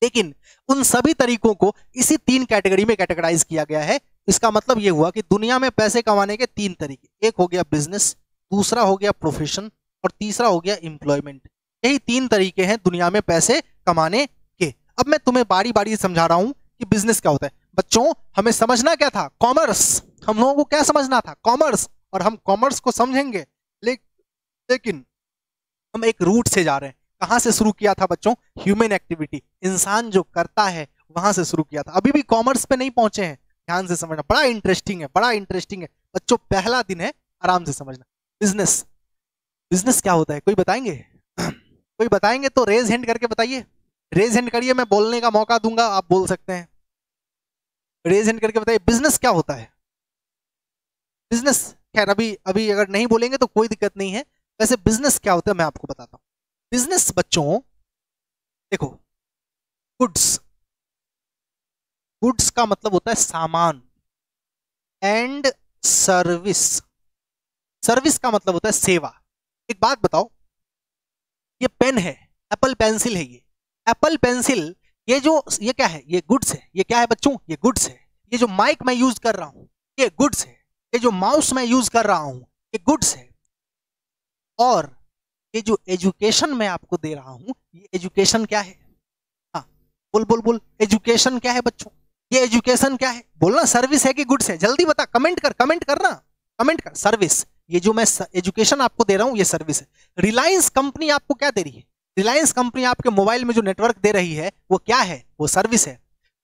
लेकिन उन सभी तरीकों को इसी 3 कैटेगरी में कैटेगराइज किया गया है। इसका मतलब यह हुआ कि दुनिया में पैसे कमाने के 3 तरीके, एक हो गया बिजनेस, दूसरा हो गया प्रोफेशन, और तीसरा हो गया एम्प्लॉयमेंट। यही 3 तरीके हैं दुनिया में पैसे कमाने के। अब मैं तुम्हें बारी बारी से समझा रहा हूं कि बिजनेस क्या होता है। बच्चों हमें समझना क्या था, कॉमर्स, हम लोगों को क्या समझना था, कॉमर्स, और हम कॉमर्स को समझेंगे, लेकिन हम एक रूट से जा रहे हैं। कहां से शुरू किया था बच्चों, ह्यूमन एक्टिविटी, इंसान जो करता है वहां से शुरू किया था, अभी भी कॉमर्स पे नहीं पहुंचे हैं। ध्यान से समझना, बड़ा इंटरेस्टिंग है, बड़ा इंटरेस्टिंग है बच्चों, पहला दिन है, आराम से समझना। बिजनेस, बिजनेस क्या होता है, कोई बताएंगे कोई बताएंगे तो रेज हैंड करके बताइए, रेज हैंड करिए, मैं बोलने का मौका दूंगा, आप बोल सकते हैं, रेज हैंड करके बताइए बिजनेस क्या होता है। बिजनेस, खैर अभी अभी अगर नहीं बोलेंगे तो कोई दिक्कत नहीं है, वैसे बिजनेस क्या होता है मैं आपको बताता हूं। बिजनेस बच्चों देखो, गुड्स, गुड्स का मतलब होता है सामान, एंड सर्विस, सर्विस का मतलब होता है सेवा। एक बात बताओ, ये पेन है, एप्पल पेंसिल है, ये एप्पल पेंसिल, ये क्या है, ये गुड्स है, ये क्या है बच्चों, ये गुड्स है। ये जो माइक मैं यूज कर रहा हूं ये गुड्स है, ये जो माउस मैं यूज कर रहा हूं ये गुड्स है, और ये जो एजुकेशन मैं आपको दे रहा हूं ये एजुकेशन क्या है, हाँ बोल बोल बोल, एजुकेशन क्या है बच्चों, ये एजुकेशन क्या है, बोलना सर्विस है कि गुड्स है, जल्दी बता, कमेंट कर, कमेंट करना, कमेंट कर, सर्विस। ये जो मैं एजुकेशन आपको दे रहा हूं ये सर्विस है। रिलायंस कंपनी आपको क्या दे रही है, रिलायंस कंपनी आपके मोबाइल में जो नेटवर्क दे रही है वो क्या है, वो सर्विस है।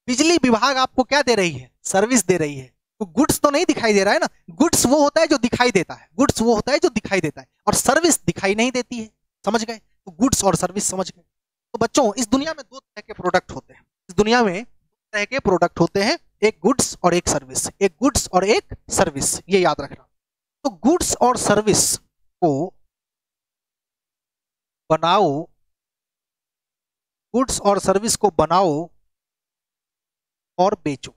बिजली विभाग आपको क्या दे रही है, सर्विस दे रही है। तो गुड्स तो नहीं दिखाई दे रहा है ना, गुड्स वो होता है जो दिखाई देता है, गुड्स वो होता है जो दिखाई देता है, और सर्विस दिखाई नहीं देती है, समझ गए, तो गुड्स और सर्विस समझ गए। तो बच्चों इस दुनिया में 2 तरह के प्रोडक्ट होते हैं, इस दुनिया में 2 तरह के प्रोडक्ट होते हैं, एक गुड्स और एक सर्विस, एक गुड्स और एक सर्विस, ये याद रखना। तो गुड्स और सर्विस को बनाओ, गुड्स और सर्विस को बनाओ और बेचो,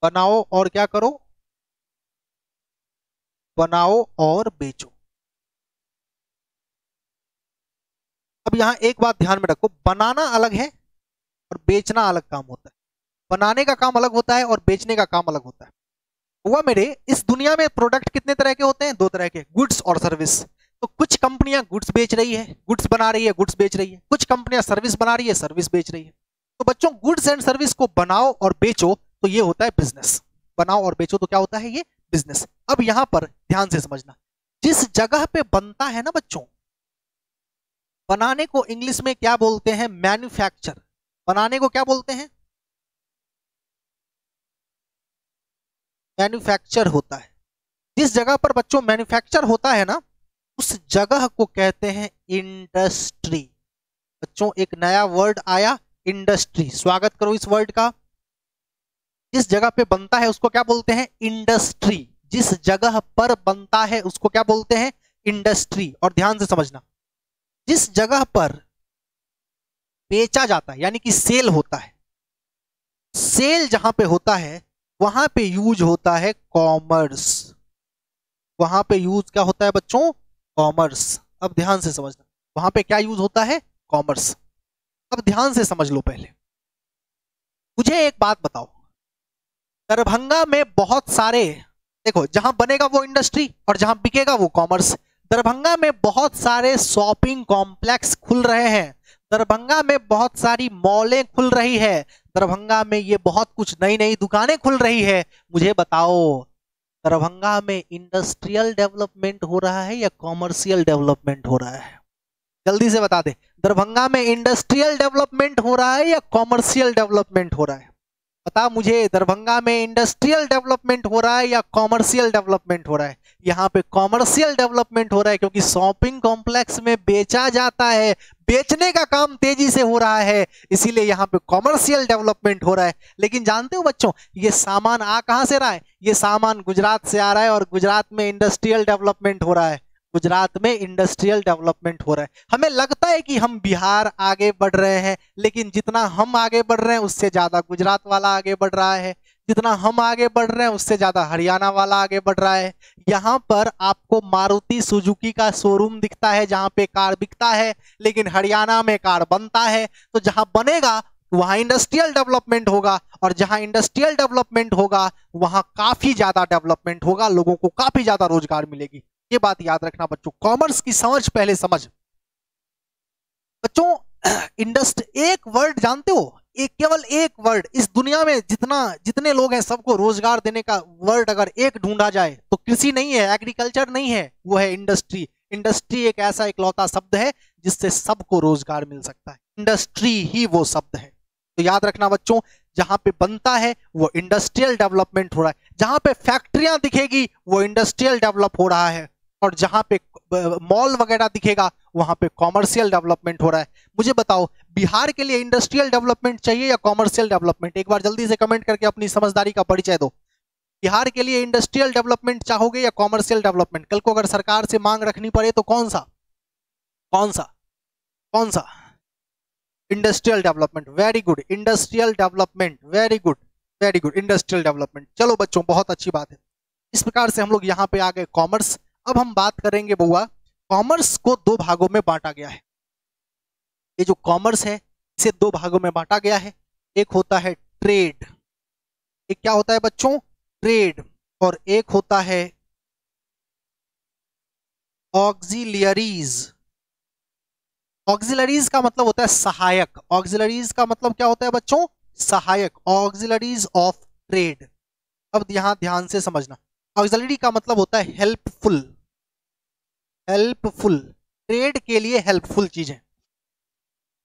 बनाओ और क्या करो, बनाओ और बेचो। अब यहां एक बात ध्यान में रखो, बनाना अलग है और बेचना अलग काम होता है, बनाने का काम अलग होता है और बेचने का काम अलग होता है। हुआ मेरे, इस दुनिया में प्रोडक्ट कितने तरह के होते हैं, 2 तरह के, गुड्स और सर्विस। तो कुछ कंपनियां गुड्स बेच रही है, गुड्स बना रही है, गुड्स बेच रही है, कुछ कंपनियां सर्विस बना रही है, सर्विस बेच रही है। तो बच्चों गुड्स एंड सर्विस को बनाओ और बेचो, तो ये होता है बिजनेस। बनाओ और बेचो तो क्या होता है, ये बिजनेस। अब यहां पर ध्यान से समझना, जिस जगह पे बनता है ना बच्चों, बनाने को इंग्लिश में क्या बोलते हैं, मैन्युफैक्चर। बनाने को क्या बोलते हैं, मैन्युफैक्चर होता है। जिस जगह पर बच्चों मैन्युफैक्चर होता है ना, उस जगह को कहते हैं इंडस्ट्री। बच्चों एक नया वर्ड आया, इंडस्ट्री, स्वागत करो इस वर्ड का। जिस जगह पे बनता है उसको क्या बोलते हैं, इंडस्ट्री। जिस जगह पर बनता है उसको क्या बोलते हैं, इंडस्ट्री। और ध्यान से समझना, जिस जगह पर बेचा जाता है यानी कि सेल होता है, सेल जहां पे होता है वहां पे यूज होता है कॉमर्स। वहां पे यूज क्या होता है बच्चों, कॉमर्स। अब ध्यान से समझना, वहां पे क्या यूज होता है, कॉमर्स। अब ध्यान से समझ लो, पहले मुझे एक बात बताओ, दरभंगा में बहुत सारे, देखो जहां बनेगा वो इंडस्ट्री और जहां बिकेगा वो कॉमर्स। दरभंगा में बहुत सारे शॉपिंग कॉम्प्लेक्स खुल रहे हैं, दरभंगा में बहुत सारी मॉलें खुल रही है, दरभंगा में ये बहुत कुछ नई नई दुकानें खुल रही है। मुझे बताओ, दरभंगा में इंडस्ट्रियल डेवलपमेंट हो रहा है या कॉमर्शियल डेवलपमेंट हो रहा है, जल्दी से बता दे। दरभंगा में इंडस्ट्रियल डेवलपमेंट हो रहा है या कॉमर्शियल डेवलपमेंट हो रहा है, बता मुझे। दरभंगा में इंडस्ट्रियल डेवलपमेंट हो रहा है या कॉमर्शियल डेवलपमेंट हो रहा है, यहाँ पे कॉमर्शियल डेवलपमेंट हो रहा है, क्योंकि शॉपिंग कॉम्प्लेक्स में बेचा जाता है, बेचने का काम तेजी से हो रहा है, इसीलिए यहाँ पे कॉमर्शियल डेवलपमेंट हो रहा है। लेकिन जानते हो बच्चों, ये सामान आ कहां से रहा है, ये सामान गुजरात से आ रहा है, और गुजरात में इंडस्ट्रियल डेवलपमेंट हो रहा है, गुजरात में इंडस्ट्रियल डेवलपमेंट हो रहा है। हमें लगता है कि हम बिहार आगे बढ़ रहे हैं, लेकिन जितना हम आगे बढ़ रहे हैं उससे ज्यादा गुजरात वाला आगे बढ़ रहा है, जितना हम आगे बढ़ रहे हैं उससे ज्यादा हरियाणा वाला आगे बढ़ रहा है। यहाँ पर आपको मारुति सुजुकी का शोरूम दिखता है जहां पे कार बिकता है, लेकिन हरियाणा में कार बनता है। तो जहां बनेगा वहां इंडस्ट्रियल डेवलपमेंट होगा, और जहां इंडस्ट्रियल डेवलपमेंट होगा वहां काफी ज्यादा डेवलपमेंट होगा, लोगों को काफी ज्यादा रोजगार मिलेगी। ये बात याद रखना बच्चों, कॉमर्स की समझ पहले समझ बच्चों। एक वर्ड जानते हो, एक, केवल एक वर्ड, इस दुनिया में जितने लोग हैं सबको रोजगार देने का वर्ड अगर एक ढूंढा जाए तो कृषि नहीं है, एग्रीकल्चर नहीं है, वो है इंडस्ट्री। इंडस्ट्री एक ऐसा इकलौता शब्द है जिससे सबको रोजगार मिल सकता है, इंडस्ट्री ही वो शब्द है। तो याद रखना बच्चों, जहां पे बनता है वो इंडस्ट्रियल डेवलपमेंट हो रहा है, जहां पे फैक्ट्रियां दिखेगी वो इंडस्ट्रियल डेवलप हो रहा है, और जहां पे मॉल वगैरह दिखेगा वहां पे कॉमर्शियल डेवलपमेंट हो रहा है। मुझे बताओ, बिहार के लिए इंडस्ट्रियल डेवलपमेंट चाहिए या कॉमर्शियल डेवलपमेंट, एक बार जल्दी से कमेंट करके अपनी समझदारी का परिचय दो। बिहार के लिए इंडस्ट्रियल डेवलपमेंट चाहोगे या कॉमर्शियल डेवलपमेंट? कल को अगर सरकार से मांग रखनी पड़े तो कौन सा कौन सा कौन सा? Industrial development, very good, industrial development, very good, very good, industrial development. चलो बच्चों, बहुत अच्छी बात है। इस प्रकार से हम लोग यहाँ पे आ गए कॉमर्स। अब हम बात करेंगे बउआ, कॉमर्स को दो भागों में बांटा गया है। ये जो कॉमर्स है इसे दो भागों में बांटा गया है, एक होता है ट्रेड, एक क्या होता है बच्चों, ट्रेड, और एक होता है ऑक्सिलरीज। ऑक्सिलरीज का मतलब होता है सहायक, ऑक्सिलरीज का मतलब क्या होता है बच्चों, सहायक, ऑक्सिलरीज ऑफ ट्रेड। अब यहां ध्यान से समझना, ऑक्सिलरी का मतलब होता है हेल्पफुल, हेल्पफुल, ट्रेड के लिए हेल्पफुल चीजें।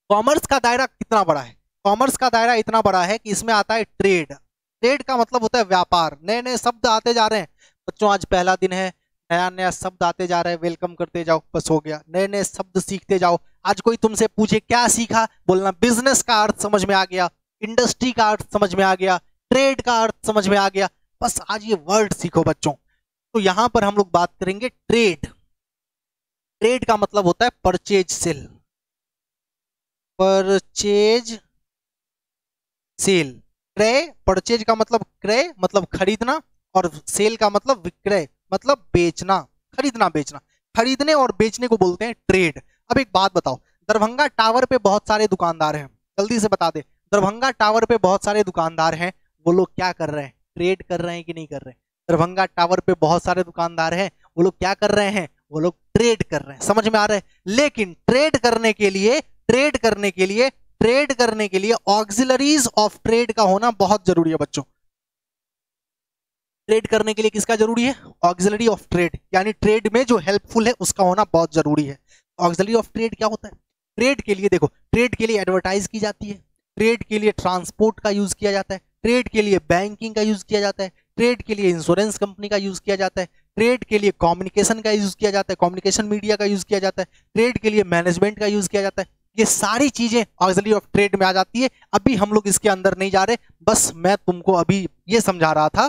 कॉमर्स का दायरा कितना बड़ा है, कॉमर्स का दायरा इतना बड़ा है कि इसमें आता है ट्रेड। ट्रेड का मतलब होता है व्यापार, नए नए शब्द आते जा रहे हैं बच्चों, आज पहला दिन है, नया नया शब्द आते जा रहे हैं, वेलकम करते जाओ, बस हो गया, नए नए शब्द सीखते जाओ। आज कोई तुमसे पूछे क्या सीखा, बोलना बिजनेस का अर्थ समझ में आ गया, इंडस्ट्री का अर्थ समझ में आ गया, ट्रेड का अर्थ समझ में आ गया, बस आज ये वर्ड सीखो बच्चों। तो यहां पर हम लोग बात करेंगे ट्रेड। ट्रेड का मतलब होता है परचेज सेल, परचेज सेल, क्रय, परचेज का मतलब क्रय मतलब खरीदना, और सेल का मतलब विक्रय मतलब बेचना, खरीदना बेचना, खरीदने और बेचने को बोलते हैं ट्रेड। अब एक बात बताओ, दरभंगा टावर पे बहुत सारे दुकानदार हैं, जल्दी से बता दे, दरभंगा टावर पे बहुत सारे दुकानदार हैं, वो लोग क्या कर रहे हैं, ट्रेड कर रहे हैं कि नहीं कर रहे हैं? दरभंगा टावर पे बहुत सारे दुकानदार हैं, वो लोग क्या कर रहे हैं, वो लोग ट्रेड कर रहे हैं, समझ में आ रहा है? लेकिन ट्रेड करने के लिए, ट्रेड करने के लिए, ट्रेड करने के लिए ऑक्सिलरीज ऑफ ट्रेड का होना बहुत जरूरी है बच्चों। ट्रेड करने के लिए किसका जरूरी है? ऑक्सिलरी ऑफ ट्रेड, यानी ट्रेड में जो हेल्पफुल है उसका होना बहुत जरूरी है। ऑक्सिलरी ऑफ ट्रेड क्या होता है? ट्रेड के लिए देखो, ट्रेड के लिए एडवर्टाइज की जाती है, ट्रेड के लिए ट्रांसपोर्ट का यूज किया जाता है, ट्रेड के लिए बैंकिंग का यूज किया जाता है, ट्रेड के लिए इंश्योरेंस कंपनी का यूज किया जाता है, ट्रेड के लिए कम्युनिकेशन का यूज किया जाता है, कम्युनिकेशन मीडिया का यूज किया जाता है, ट्रेड के लिए मैनेजमेंट का यूज किया जाता है। ये सारी चीजें ऑक्सिलरी ऑफ ट्रेड में आ जाती है। अभी हम लोग इसके अंदर नहीं जा रहे, बस मैं तुमको अभी ये समझा रहा था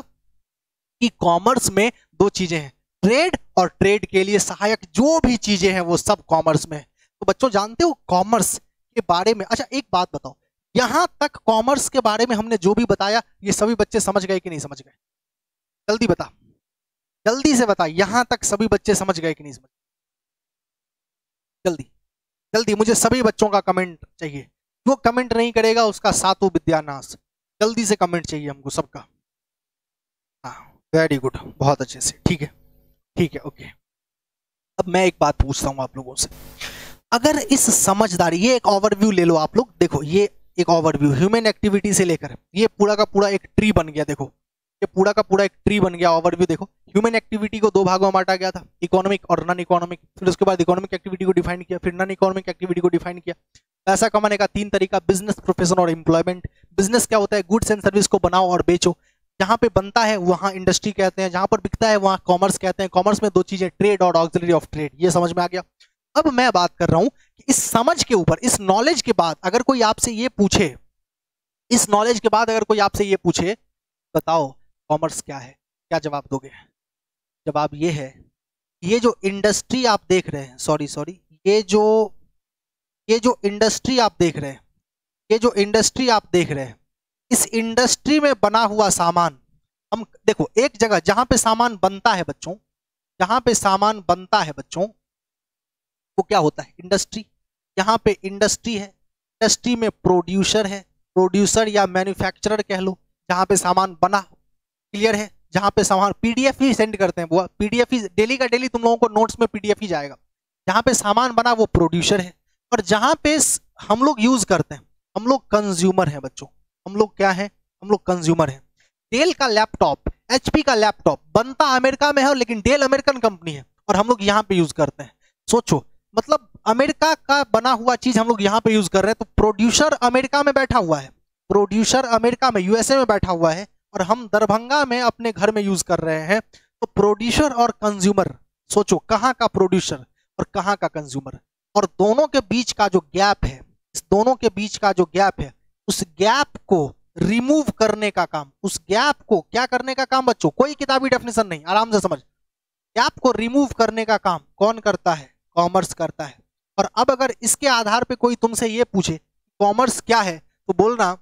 कि कॉमर्स में दो चीजें हैं, ट्रेड और ट्रेड के लिए सहायक जो भी चीजें हैं वो सब कॉमर्स में है। तो बच्चों जानते हो कॉमर्स के बारे में, अच्छा एक बात बताओ, यहां तक कॉमर्स के बारे में हमने जो भी बताया ये सभी बच्चे समझ गए कि नहीं समझ गए? जल्दी बता, जल्दी से बता, यहां तक सभी बच्चे समझ गए कि नहीं समझ? जल्दी जल्दी, मुझे सभी बच्चों का कमेंट चाहिए। जो कमेंट नहीं करेगा उसका सातु विद्यानाश। जल्दी से कमेंट चाहिए हमको सबका। हाँ वेरी गुड, बहुत अच्छे से, ठीक है ठीक है, ओके। अब मैं एक बात पूछता हूं आप लोगों से, अगर इस समझदारी, ये एक ओवरव्यू ले लो आप लोग, देखो ये एक ओवरव्यू ह्यूमन एक्टिविटी से लेकर ये पूरा का पूरा एक ट्री बन गया। देखो ये पूरा का पूरा एक ट्री बन गया, ओवरव्यू देखो। ह्यूमन एक्टिविटी को दो भागों में बांटा गया था, इकोनॉमिक और नॉन इकोनॉमिक। फिर उसके बाद इकोनॉमिक एक्टिविटी को डिफाइन किया, फिर नॉन इकोनॉमिक एक्टिविटी को डिफाइन किया। पैसा कमाने का तीन तरीका, बिजनेस, प्रोफेशन और एम्प्लॉयमेंट। बिजनेस क्या होता है? गुड्स एंड सर्विस को बनाओ और बेचो। जहां पे बनता है वहां इंडस्ट्री कहते हैं, जहां पर बिकता है वहां कॉमर्स कहते हैं। कॉमर्स में दो चीजें, ट्रेड और ऑक्सिलरी ऑफ ट्रेड। ये समझ में आ गया? अब मैं बात कर रहा हूं कि इस समझ के ऊपर, इस नॉलेज के बाद अगर कोई आपसे ये पूछे, इस नॉलेज के बाद अगर कोई आपसे ये पूछे बताओ कॉमर्स क्या है, क्या जवाब दोगे? जवाब ये है, ये जो इंडस्ट्री आप देख रहे हैं, सॉरी सॉरी, ये जो इंडस्ट्री आप देख रहे हैं, ये जो इंडस्ट्री आप देख रहे हैं, इस इंडस्ट्री में बना हुआ सामान, हम देखो एक जगह जहां पे सामान बनता है बच्चों, जहां पे सामान बनता है बच्चों वो क्या होता है? इंडस्ट्री। यहाँ पे इंडस्ट्री है, इंडस्ट्री में प्रोड्यूसर है, प्रोड्यूसर या मैन्युफैक्चरर कह लो, जहाँ पे सामान बना, क्लियर है? जहाँ पे सामान, पीडीएफ ही सेंड करते हैं, वो पीडीएफ ही डेली का डेली तुम लोगों को नोट्स में पीडीएफ ही जाएगा। जहाँ पे सामान बना वो प्रोड्यूसर है, और जहाँ पे हम लोग यूज करते हैं, हम लोग कंज्यूमर हैं बच्चों। हम लोग क्या है? हम लोग कंज्यूमर हैं। डेल का लैपटॉप, एचपी का लैपटॉप बनता अमेरिका में है, लेकिन डेल अमेरिकन कंपनी है और हम लोग यहाँ पे यूज करते हैं। सोचो, मतलब अमेरिका का बना हुआ चीज हम लोग यहाँ पे यूज कर रहे हैं, तो प्रोड्यूसर अमेरिका में बैठा हुआ है, प्रोड्यूसर अमेरिका में, यूएसए में बैठा हुआ है, और हम दरभंगा में अपने घर में यूज कर रहे हैं। तो प्रोड्यूसर और कंज्यूमर, सोचो कहाँ का प्रोड्यूसर और कहाँ का कंज्यूमर, और दोनों के बीच का जो गैप है, इस दोनों के बीच का जो गैप है, उस गैप को रिमूव करने का काम, उस गैप को क्या करने का काम बच्चों? कोई किताबी डेफिनेशन नहीं, आराम से समझ। गैप को रिमूव करने का काम कौन करता है? कॉमर्स करता है। और अब अगर इसके आधार पे कोई तुमसे ये पूछे कॉमर्स क्या है, तो बोलना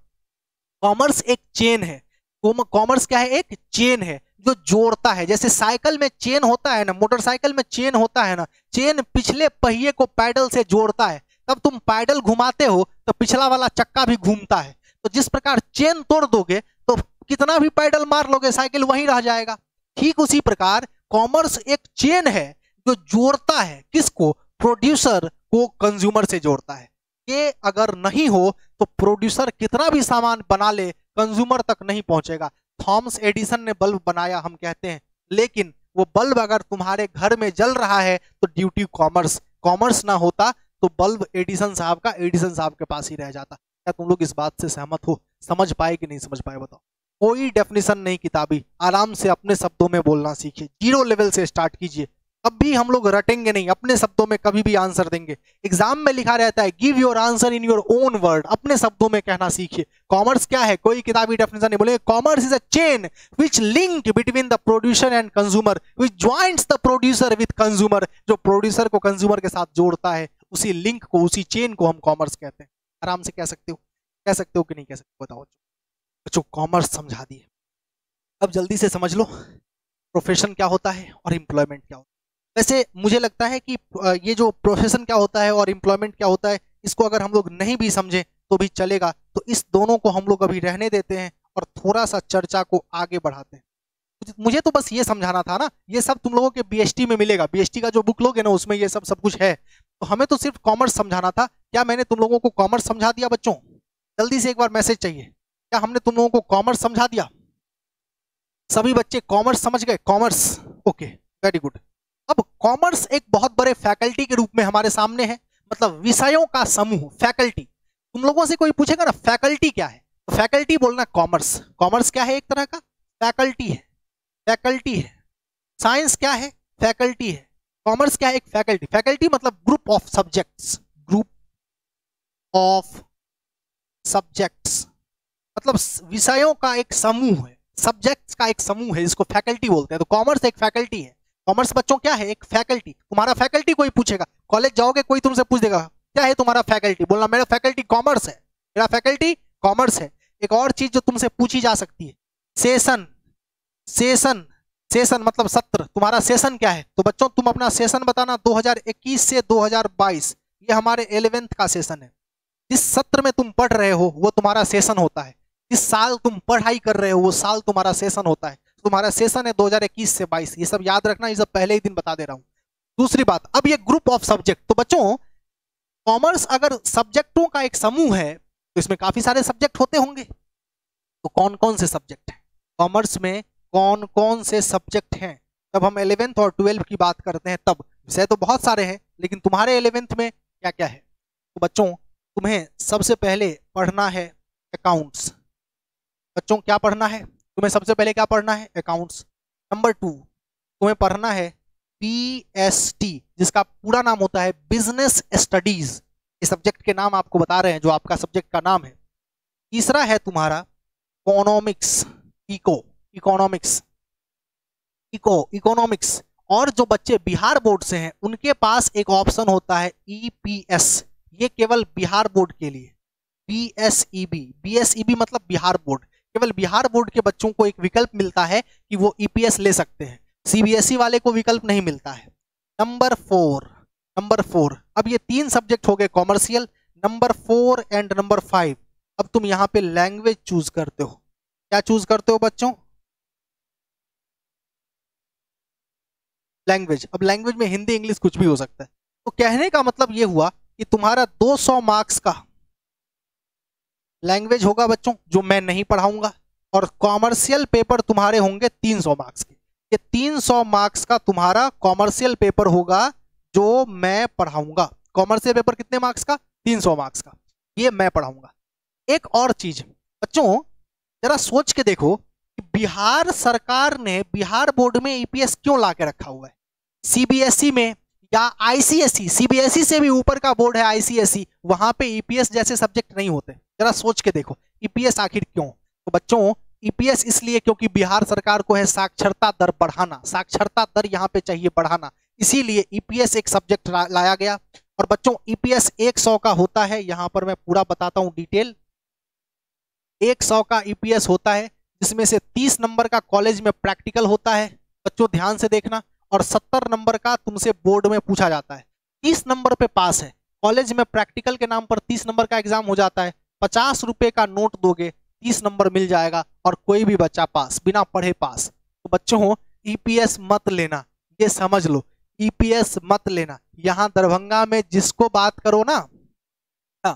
कॉमर्स एक चेन है। कॉमर्स क्या है? एक चेन है जो जोड़ता है। जैसे साइकिल में चेन होता है ना, मोटरसाइकिल में चेन होता है ना, चेन पिछले पहिए को पैडल से जोड़ता है, तब तुम पैडल घुमाते हो तो पिछला वाला चक्का भी घूमता है। तो जिस प्रकार चेन तोड़ दोगे तो कितना भी पैडल मार लोगे साइकिल वहीं रह जाएगा। ठीक उसी प्रकार कॉमर्स एक चेन है जो जोड़ता है किसको? प्रोड्यूसर को कंज्यूमर से जोड़ता है। ये अगर नहीं हो तो प्रोड्यूसर कितना भी सामान बना ले कंज्यूमर तक नहीं पहुंचेगा। थॉमस एडिसन ने बल्ब बनाया हम कहते हैं, लेकिन वो बल्ब अगर तुम्हारे घर में जल रहा है तो ड्यूटी कॉमर्स, कॉमर्स ना होता तो बल्ब एडिसन साहब का एडिसन साहब के पास ही रह जाता। क्या तुम लोग इस बात से सहमत हो? समझ पाए कि नहीं समझ पाए बताओ? कोई डेफिनेशन नहीं किताबी, आराम से अपने शब्दों में बोलना सीखिए, जीरो लेवल से स्टार्ट कीजिए। कभी हम लोग रटेंगे नहीं, अपने शब्दों में कभी भी आंसर देंगे। एग्जाम में लिखा रहता है give your answer in your own word, अपने शब्दों में कहना सीखिए। कॉमर्स क्या है? कोई किताबी डेफिनेशन नहीं, बोले commerce is a chain which linked between the producer and consumer, which joints the producer with consumer, जो प्रोड्यूसर को कंज्यूमर के साथ जोड़ता है, उसी लिंक को, उसी चेन को हम कॉमर्स कहते हैं। आराम से कह सकते हो, कह सकते हो कि नहीं कह सकते बताओ? बच्चों कॉमर्स समझा दिए, अब जल्दी से समझ लो प्रोफेशन क्या होता है और एम्प्लॉयमेंट क्या होता है। वैसे मुझे लगता है कि ये जो प्रोफेशन क्या होता है और एम्प्लॉयमेंट क्या होता है, इसको अगर हम लोग नहीं भी समझे तो भी चलेगा। तो इस दोनों को हम लोग अभी रहने देते हैं और थोड़ा सा चर्चा को आगे बढ़ाते हैं। मुझे तो बस ये समझाना था ना, ये सब तुम लोगों के बीएसटी में मिलेगा, बीएसटी का जो बुक लोगे ना उसमें ये सब कुछ है। तो हमें तो सिर्फ कॉमर्स समझाना था। क्या मैंने तुम लोगों को कॉमर्स समझा दिया बच्चों? जल्दी से एक बार मैसेज चाहिए, क्या हमने तुम लोगों को कॉमर्स समझा दिया? सभी बच्चे कॉमर्स समझ गए? Commerce, okay, very good. अब कॉमर्स एक बहुत बड़े फैकल्टी के रूप में हमारे सामने है, मतलब विषयों का समूह, फैकल्टी। तुम लोगों से कोई पूछेगा ना फैकल्टी क्या है, तो फैकल्टी बोलना कॉमर्स। कॉमर्स क्या है? एक तरह का फैकल्टी है, फैकल्टी है। साइंस क्या है? फैकल्टी है। कॉमर्स क्या है? एक फैकल्टी। फैकल्टी मतलब group of subjects, group of subjects, मतलब विषयों का एक समूह है, सब्जेक्ट्स का एक समूह है, जिसको फैकल्टी बोलते हैं। तो कॉमर्स एक फैकल्टी है। कॉमर्स बच्चों क्या है? एक फैकल्टी। तुम्हारा फैकल्टी कोई पूछेगा, कॉलेज जाओगे कोई तुमसे पूछ देगा क्या है तुम्हारा फैकल्टी, बोलना मेरा फैकल्टी कॉमर्स है, मेरा फैकल्टी कॉमर्स है। एक और चीज जो तुमसे पूछी जा सकती है, सेशन, सेशन, सेशन मतलब सत्र। तुम्हारा सेशन क्या है? तो बच्चों तुम अपना सेशन बताना 2021 से 2022, ये हमारे 11th का सेशन है। जिस सत्र में तुम पढ़ रहे हो वो तुम्हारा सेशन होता है। जिस साल तुम पढ़ाई कर रहे हो वो साल तुम्हारा सेशन होता है। तुम्हारा सेशन है 2021 से 22, ये सब याद रखना, ये सब पहले ही दिन बता दे रहा हूं। दूसरी बात, अब ये ग्रुप ऑफ सब्जेक्ट, तो बच्चों कॉमर्स अगर सब्जेक्टों का एक समूह है तो इसमें काफी सारे सब्जेक्ट होते होंगे। तो कौन कौन से सब्जेक्ट हैं कॉमर्स में, कौन कौन से सब्जेक्ट हैं? जब हम 11th और 12th की बात करते हैं तब विषय तो बहुत सारे हैं, लेकिन तुम्हारे 11th में क्या क्या है? तो बच्चों तुम्हें सबसे पहले पढ़ना है अकाउंट्स। बच्चों क्या पढ़ना है तुम्हें? सबसे पहले क्या पढ़ना है? अकाउंट्स। नंबर 2 तुम्हें पढ़ना है BST, जिसका पूरा नाम होता है बिजनेस स्टडीज। ये सब्जेक्ट के नाम आपको बता रहे हैं, जो आपका सब्जेक्ट का नाम है। तीसरा है तुम्हारा इकोनॉमिक्स, इकोनॉमिक्स, इकोनॉमिक्स। और जो बच्चे बिहार बोर्ड से हैं उनके पास एक ऑप्शन होता है EPS, ये केवल बिहार बोर्ड के लिए। BSEB, BSEB मतलब बिहार बोर्ड। केवल बिहार बोर्ड के बच्चों को एक विकल्प मिलता है कि वो EPS ले सकते हैं, CBSE वाले को विकल्प नहीं मिलता है। नंबर 4, अब ये 3 सब्जेक्ट हो गए कॉमर्शियल। नंबर 4 एंड नंबर 5, अब तुम यहाँ पे लैंग्वेज चूज करते हो। क्या चूज करते हो बच्चों? लैंग्वेज। अब लैंग्वेज में हिंदी इंग्लिश कुछ भी हो सकता है। तो कहने का मतलब ये हुआ कि तुम्हारा 200 मार्क्स का लैंग्वेज होगा बच्चों, जो मैं नहीं पढ़ाऊंगा, और कॉमर्शियल पेपर तुम्हारे होंगे 300 मार्क्स के। ये 300 मार्क्स का तुम्हारा कॉमर्शियल पेपर होगा जो मैं पढ़ाऊंगा। कॉमर्शियल पेपर कितने मार्क्स का? 300 मार्क्स का, ये मैं पढ़ाऊंगा। एक और चीज बच्चों, जरा सोच के देखो कि बिहार सरकार ने बिहार बोर्ड में EPS क्यों ला के रखा हुआ है? CBSE में या ICSE, CBSE से भी ऊपर का बोर्ड है ICSE, वहां पे EPS जैसे सब्जेक्ट नहीं होते। जरा सोच के देखो EPS आखिर क्यों? तो बच्चों EPS इसलिए क्योंकि बिहार सरकार को है साक्षरता दर बढ़ाना, साक्षरता दर यहाँ पे चाहिए बढ़ाना, इसीलिए EPS एक सब्जेक्ट लाया गया। और बच्चों EPS 100 का होता है, यहां पर मैं पूरा बताता हूं डिटेल। 100 का EPS होता है, जिसमें से 30 नंबर का कॉलेज में प्रैक्टिकल होता है, बच्चों ध्यान से देखना, और 70 नंबर का तुमसे बोर्ड में पूछा जाता है। 30 नंबर पे पास है, कॉलेज में प्रैक्टिकल के नाम पर 30 नंबर का एग्जाम हो जाता है, 50 रुपए का नोट दोगे 30 नंबर मिल जाएगा, और कोई भी बच्चा पास, बिना पढ़े पास। तो बच्चों EPS मत लेना, ये समझ लो, EPS मत लेना। यहां दरभंगा में जिसको बात करो ना, हाँ,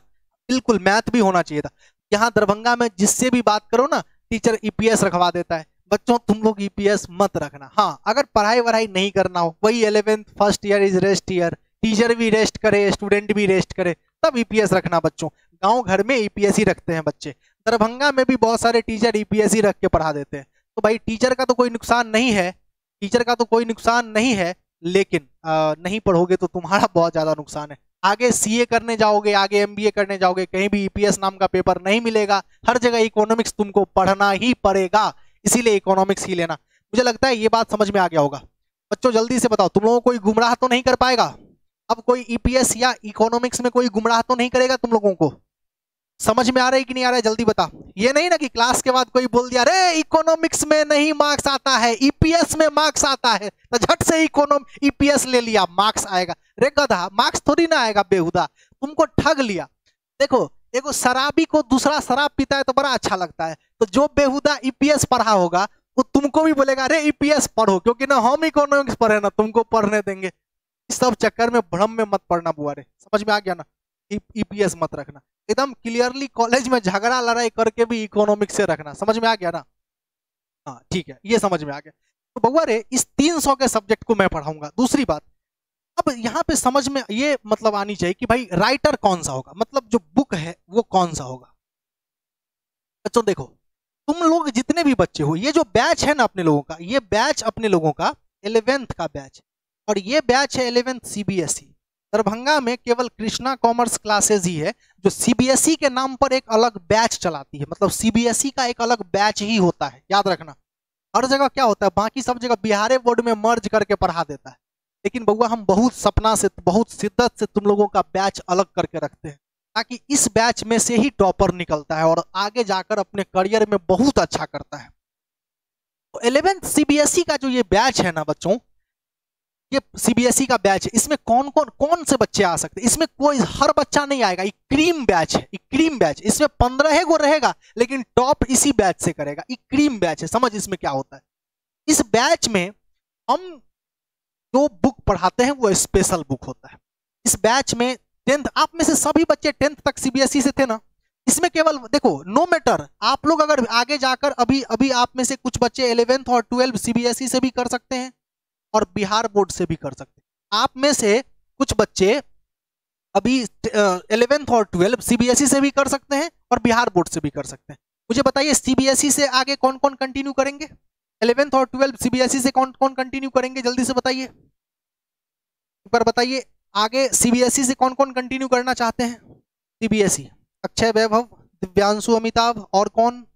बिल्कुल मैथ भी होना चाहिए था। यहाँ दरभंगा में जिससे भी बात करो ना, टीचर EPS रखवा देता है। बच्चों तुम लोग EPS मत रखना। हाँ, अगर पढ़ाई वढ़ाई नहीं करना हो, वही 11th first year is rest year, teacher भी रेस्ट करे, स्टूडेंट भी रेस्ट करे, तब EPS रखना बच्चों। गांव घर में EPS ही रखते हैं बच्चे, दरभंगा में भी बहुत सारे टीचर EPS ही रख के पढ़ा देते हैं। तो भाई टीचर का तो कोई नुकसान नहीं है, टीचर का तो कोई नुकसान नहीं है, लेकिन नहीं पढ़ोगे तो तुम्हारा बहुत ज्यादा नुकसान है। आगे CA करने जाओगे, आगे MBA करने जाओगे, कहीं भी EPS नाम का पेपर नहीं मिलेगा, हर जगह इकोनॉमिक्स तुमको पढ़ना ही पड़ेगा, इसीलिए इकोनॉमिक्स ही लेना। मुझे लगता है ये बात समझ में आ गया होगा। बच्चों जल्दी से बताओ, तुम लोगों को कोई गुमराह तो नहीं कर पाएगा? अब कोई EPS या इकोनॉमिक्स में कोई गुमराह तो नहीं करेगा तुम लोगों को? समझ में आ रहा है कि नहीं आ रहा है? जल्दी बता। ये नहीं ना कि क्लास के बाद कोई बोल दिया अरे इकोनॉमिक्स में नहीं मार्क्स आता है, EPS में मार्क्स आता है, तो झट से EPS ले लिया, मार्क्स आएगा। रे गधा, मार्क्स थोड़ी ना आएगा बेहुदा, तुमको ठग लिया। देखो एगो शराबी को दूसरा शराब पीता है तो बड़ा अच्छा लगता है, तो जो बेहुदा EPS पढ़ा होगा वो तुमको भी बोलेगा अरे EPS पढ़ो, क्योंकि ना हम इकोनॉमिक्स पढ़े ना तुमको पढ़ने देंगे। इस सब चक्कर में भ्रम में मत पढ़ना बुआ रे, समझ में आ गया ना? EPS मत रखना, एकदम क्लियरली कॉलेज में झगड़ा लड़ाई करके भी इकोनॉमिक्स से रखना, समझ में आ गया ना? हाँ ठीक है, ये समझ में आ गया। तो बउआ रे इस 300 के सब्जेक्ट को मैं पढ़ाऊंगा। दूसरी बात, अब यहाँ पे समझ में ये मतलब आनी चाहिए कि भाई राइटर कौन सा होगा, मतलब जो बुक है वो कौन सा होगा। बच्चों देखो, तुम लोग जितने भी बच्चे हो, ये जो बैच है ना अपने लोगों का, ये बैच अपने लोगों का 11th का बैच, और ये बैच है 11th सीबीएसई। दरभंगा में केवल कृष्णा कॉमर्स क्लासेज ही है जो सीबीएसई के नाम पर एक अलग बैच चलाती है, मतलब सीबीएसई का एक अलग बैच ही होता है, याद रखना। हर जगह क्या होता है, बाकी सब जगह बिहार बोर्ड में मर्ज करके पढ़ा देता है, लेकिन बउआ हम बहुत सपना से, बहुत शिद्दत से तुम लोगों का बैच अलग करके रखते हैं, ताकि इस बैच में से ही टॉपर निकलता है और आगे जाकर अपने करियर में बहुत अच्छा करता है। तो 11th सीबीएसई का जो ये बैच है ना बच्चों, ये सीबीएसई का बैच है, इसमें कौन से बच्चे आ सकते हैं? इसमें कोई हर बच्चा नहीं आएगा, ये क्रीम बैच है, ये क्रीम बैच। इसमें 15 गो रहेगा, लेकिन टॉप इसी बैच से करेगा। ये क्रीम बैच है, समझ इसमें क्या होता है। इस बैच में हम जो बुक पढ़ाते हैं वो स्पेशल बुक होता है। इस बैच में 10th, आप में से सभी बच्चे 10th तक सीबीएसई से थे ना, इसमें केवल देखो, नो मैटर आप लोग अगर आगे जाकर अभी अभी आप में से कुछ बच्चे 11th और 12th सीबीएसई से भी कर सकते हैं और बिहार बोर्ड से भी कर सकते हैं। आप में से कुछ बच्चे अभी 11th और 12th सीबीएसई से भी कर सकते हैं और बिहार बोर्ड से भी कर सकते हैं। मुझे बताइए सीबीएसई से आगे कौन कौन कंटिन्यू करेंगे? 11th और 12th सीबीएसई से कौन कौन कंटिन्यू करेंगे? जल्दी से बताइए, एक बार बताइए, आगे सीबीएसई से कौन कौन कंटिन्यू करना चाहते हैं? सीबीएसई, अक्षय, वैभव, दिव्यांशु, अमिताभ, और कौन?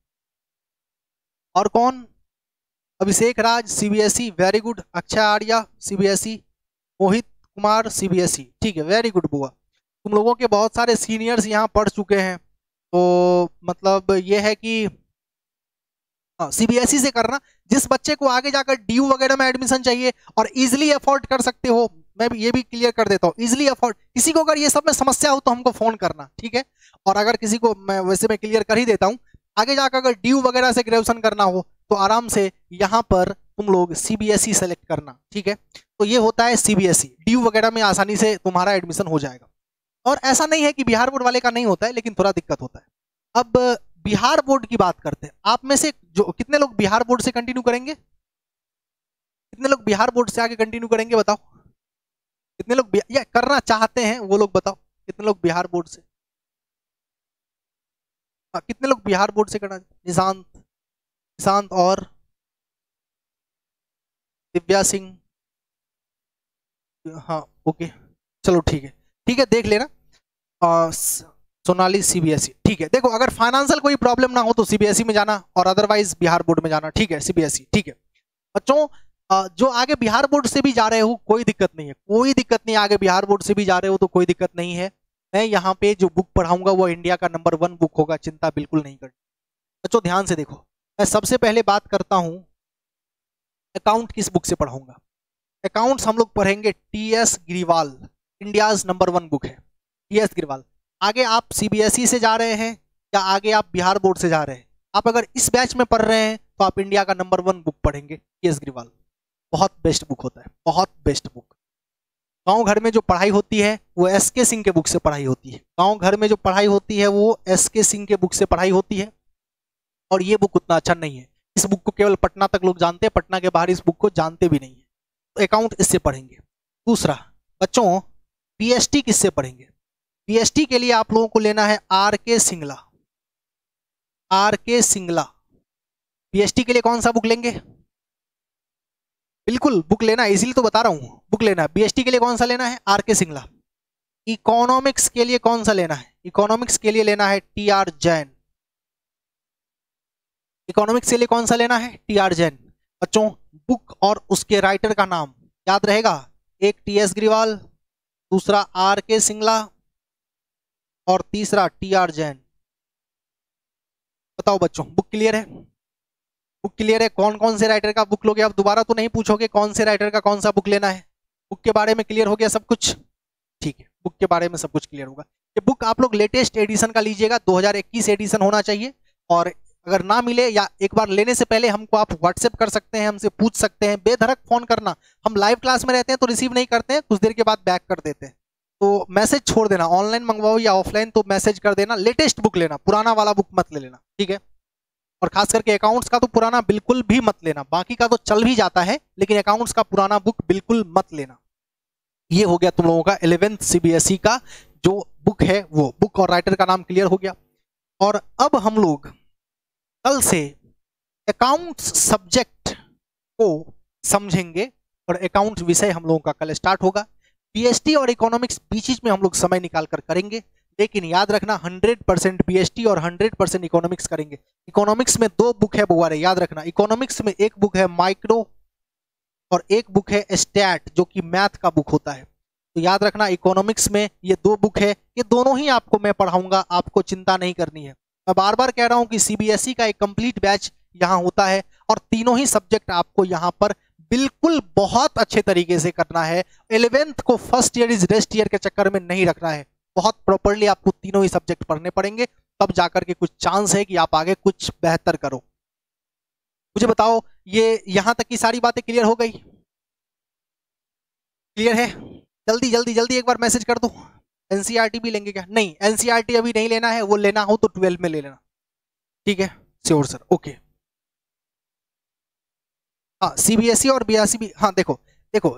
और कौन? Abhishek Raj CBSE, very good. Akshay Arya CBSE, Mohit Kumar CBSE, ठीक है, वेरी गुड बुआ। तुम लोगों के बहुत सारे सीनियर्स यहाँ पढ़ चुके हैं, तो मतलब ये है कि सीबीएसई से करना। जिस बच्चे को आगे जाकर डीयू वगैरह में एडमिशन चाहिए और इजिली अफोर्ड कर सकते हो, मैं भी ये भी क्लियर कर देता हूँ, इजिली अफोर्ड, किसी को अगर ये सब में समस्या हो तो हमको फोन करना, ठीक है। और अगर किसी को, मैं क्लियर कर ही देता हूँ, आगे जाकर अगर डीयू वगैरह से ग्रेजुएशन करना हो तो आराम से यहाँ पर तुम लोग सीबीएसई सेलेक्ट करना, ठीक है। तो ये होता है सीबीएसई, डीयू वगैरह में आसानी से तुम्हारा एडमिशन हो जाएगा। और ऐसा नहीं है कि बिहार बोर्ड वाले का नहीं होता है, लेकिन थोड़ा दिक्कत होता है। अब बिहार बोर्ड की बात करते हैं। आप में से जो कितने लोग बिहार बोर्ड से कंटिन्यू करेंगे? कितने लोग बिहार बोर्ड से आगे कंटिन्यू करेंगे बताओ? कितने लोग या करना चाहते हैं वो लोग बताओ, कितने लोग बिहार बोर्ड से? कितने लोग बिहार बोर्ड से करना? निशांत, निशांत और दिव्या सिंह, हाँ ओके, चलो ठीक है, ठीक है, देख लेना। सोनाली सीबीएसई, ठीक है। देखो अगर फाइनेंशियल कोई प्रॉब्लम ना हो तो सीबीएसई में जाना, और अदरवाइज बिहार बोर्ड में जाना, ठीक है, सीबीएसई, ठीक है। बच्चों जो आगे बिहार बोर्ड से भी जा रहे हो कोई दिक्कत नहीं है, कोई दिक्कत नहीं, आगे बिहार बोर्ड से भी जा रहे हो तो कोई दिक्कत नहीं है। मैं यहाँ पे जो बुक पढ़ाऊंगा वो इंडिया का नंबर 1 बुक होगा, चिंता बिल्कुल नहीं करनी। बच्चों ध्यान से देखो, मैं सबसे पहले बात करता हूँ अकाउंट किस बुक से पढ़ाऊंगा। अकाउंट्स हम लोग पढ़ेंगे TS Grewal, India's number 1 book है टीएस ग्रीवाल। आगे आप सीबीएसई से जा रहे हैं या आगे आप बिहार बोर्ड से जा रहे हैं, आप अगर इस बैच में पढ़ रहे हैं तो आप इंडिया का नंबर 1 बुक पढ़ेंगे टीएस ग्रीवाल। बहुत बेस्ट बुक होता है, बहुत बेस्ट बुक। गांव घर में जो पढ़ाई होती है वो एसके सिंह के बुक से पढ़ाई होती है, गांव घर में जो पढ़ाई होती है वो एसके सिंह के बुक से पढ़ाई होती है, और ये बुक उतना अच्छा नहीं है। इस बुक को केवल पटना तक लोग जानते हैं, पटना के बाहर इस बुक को जानते भी नहीं है। तो अकाउंट इससे पढ़ेंगे। दूसरा बच्चों, पीएसटी किससे पढ़ेंगे? पीएसटी के लिए आप लोगों को लेना है आर के सिंगला, आर के सिंगला। पीएसटी के लिए कौन सा बुक लेंगे? बिल्कुल बुक लेना है, इसीलिए तो बता रहा हूं, बुक लेना है। बीएसटी के लिए कौन सा लेना है? आर के सिंगला। इकोनॉमिक्स के लिए कौन सा लेना है? इकोनॉमिक्स के लिए लेना है टी आर जैन। इकोनॉमिक्स के लिए कौन सा लेना है? T R Jain. बच्चों बुक और उसके राइटर का नाम याद रहेगा, एक टीएस ग्रीवाल, दूसरा आर के सिंगला और तीसरा टी आर जैन। बताओ बच्चों, बुक क्लियर है? बुक क्लियर है? कौन कौन से राइटर का बुक लोगे? आप दोबारा तो नहीं पूछोगे कौन से राइटर का कौन सा बुक लेना है? बुक के बारे में क्लियर हो गया सब कुछ? ठीक है, बुक के बारे में सब कुछ क्लियर होगा। ये बुक आप लोग लेटेस्ट एडिशन का लीजिएगा, 2021 एडिशन होना चाहिए। और अगर ना मिले या एक बार लेने से पहले हमको आप व्हाट्सएप कर सकते हैं, हमसे पूछ सकते हैं, बेधड़क फोन करना। हम लाइव क्लास में रहते हैं तो रिसीव नहीं करते हैं, कुछ देर के बाद बैक कर देते हैं, तो मैसेज छोड़ देना, ऑनलाइन मंगवाओ या ऑफलाइन तो मैसेज कर देना। लेटेस्ट बुक लेना, पुराना वाला बुक मत ले लेना, ठीक है। और खास करके अकाउंट्स का तो पुराना बिल्कुल भी मत लेना, बाकी का तो चल भी जाता है लेकिन अकाउंट्स का पुराना बुक बिल्कुल मत लेना। ये हो गया तुम लोगों का 11th सीबीएसई का जो बुक है, वो बुक और राइटर का नाम क्लियर हो गया। और अब हम लोग कल से अकाउंट्स सब्जेक्ट को समझेंगे और अकाउंट्स विषय हम लोगों का कल स्टार्ट होगा। बीएसटी और इकोनॉमिक्स बीच में हम लोग समय निकाल कर करेंगे, लेकिन याद रखना 100% बीएसटी और 100% इकोनॉमिक्स करेंगे। इकोनॉमिक्स में 2 बुक है बुआरे, याद रखना। इकोनॉमिक्स में एक बुक है माइक्रो और एक बुक है स्टैट जो कि मैथ का बुक होता है। तो याद रखना इकोनॉमिक्स में ये 2 बुक है, ये दोनों ही आपको मैं पढ़ाऊंगा, आपको चिंता नहीं करनी है। मैं बार बार कह रहा हूं कि सीबीएसई का एक कंप्लीट बैच यहाँ होता है और तीनों ही सब्जेक्ट आपको यहाँ पर बिल्कुल बहुत अच्छे तरीके से करना है। 11th को first year is rest year के चक्कर में नहीं रखना है, बहुत प्रॉपर्ली आपको तीनों ही सब्जेक्ट पढ़ने पड़ेंगे, तब जाकर के कुछ चांस है कि आप आगे कुछ बेहतर करो। मुझे बताओ ये यहां तक की सारी बातें क्लियर हो गई? क्लियर है? जल्दी जल्दी जल्दी एक बार मैसेज कर दो। एनसीईआरटी भी लेंगे क्या? नहीं, एनसीईआरटी अभी नहीं लेना है, वो लेना हो तो 12 में ले लेना। ठीक है, श्योर सर, ओके। हाँ, सीबीएसई और बीआरसी भी। हाँ देखो देखो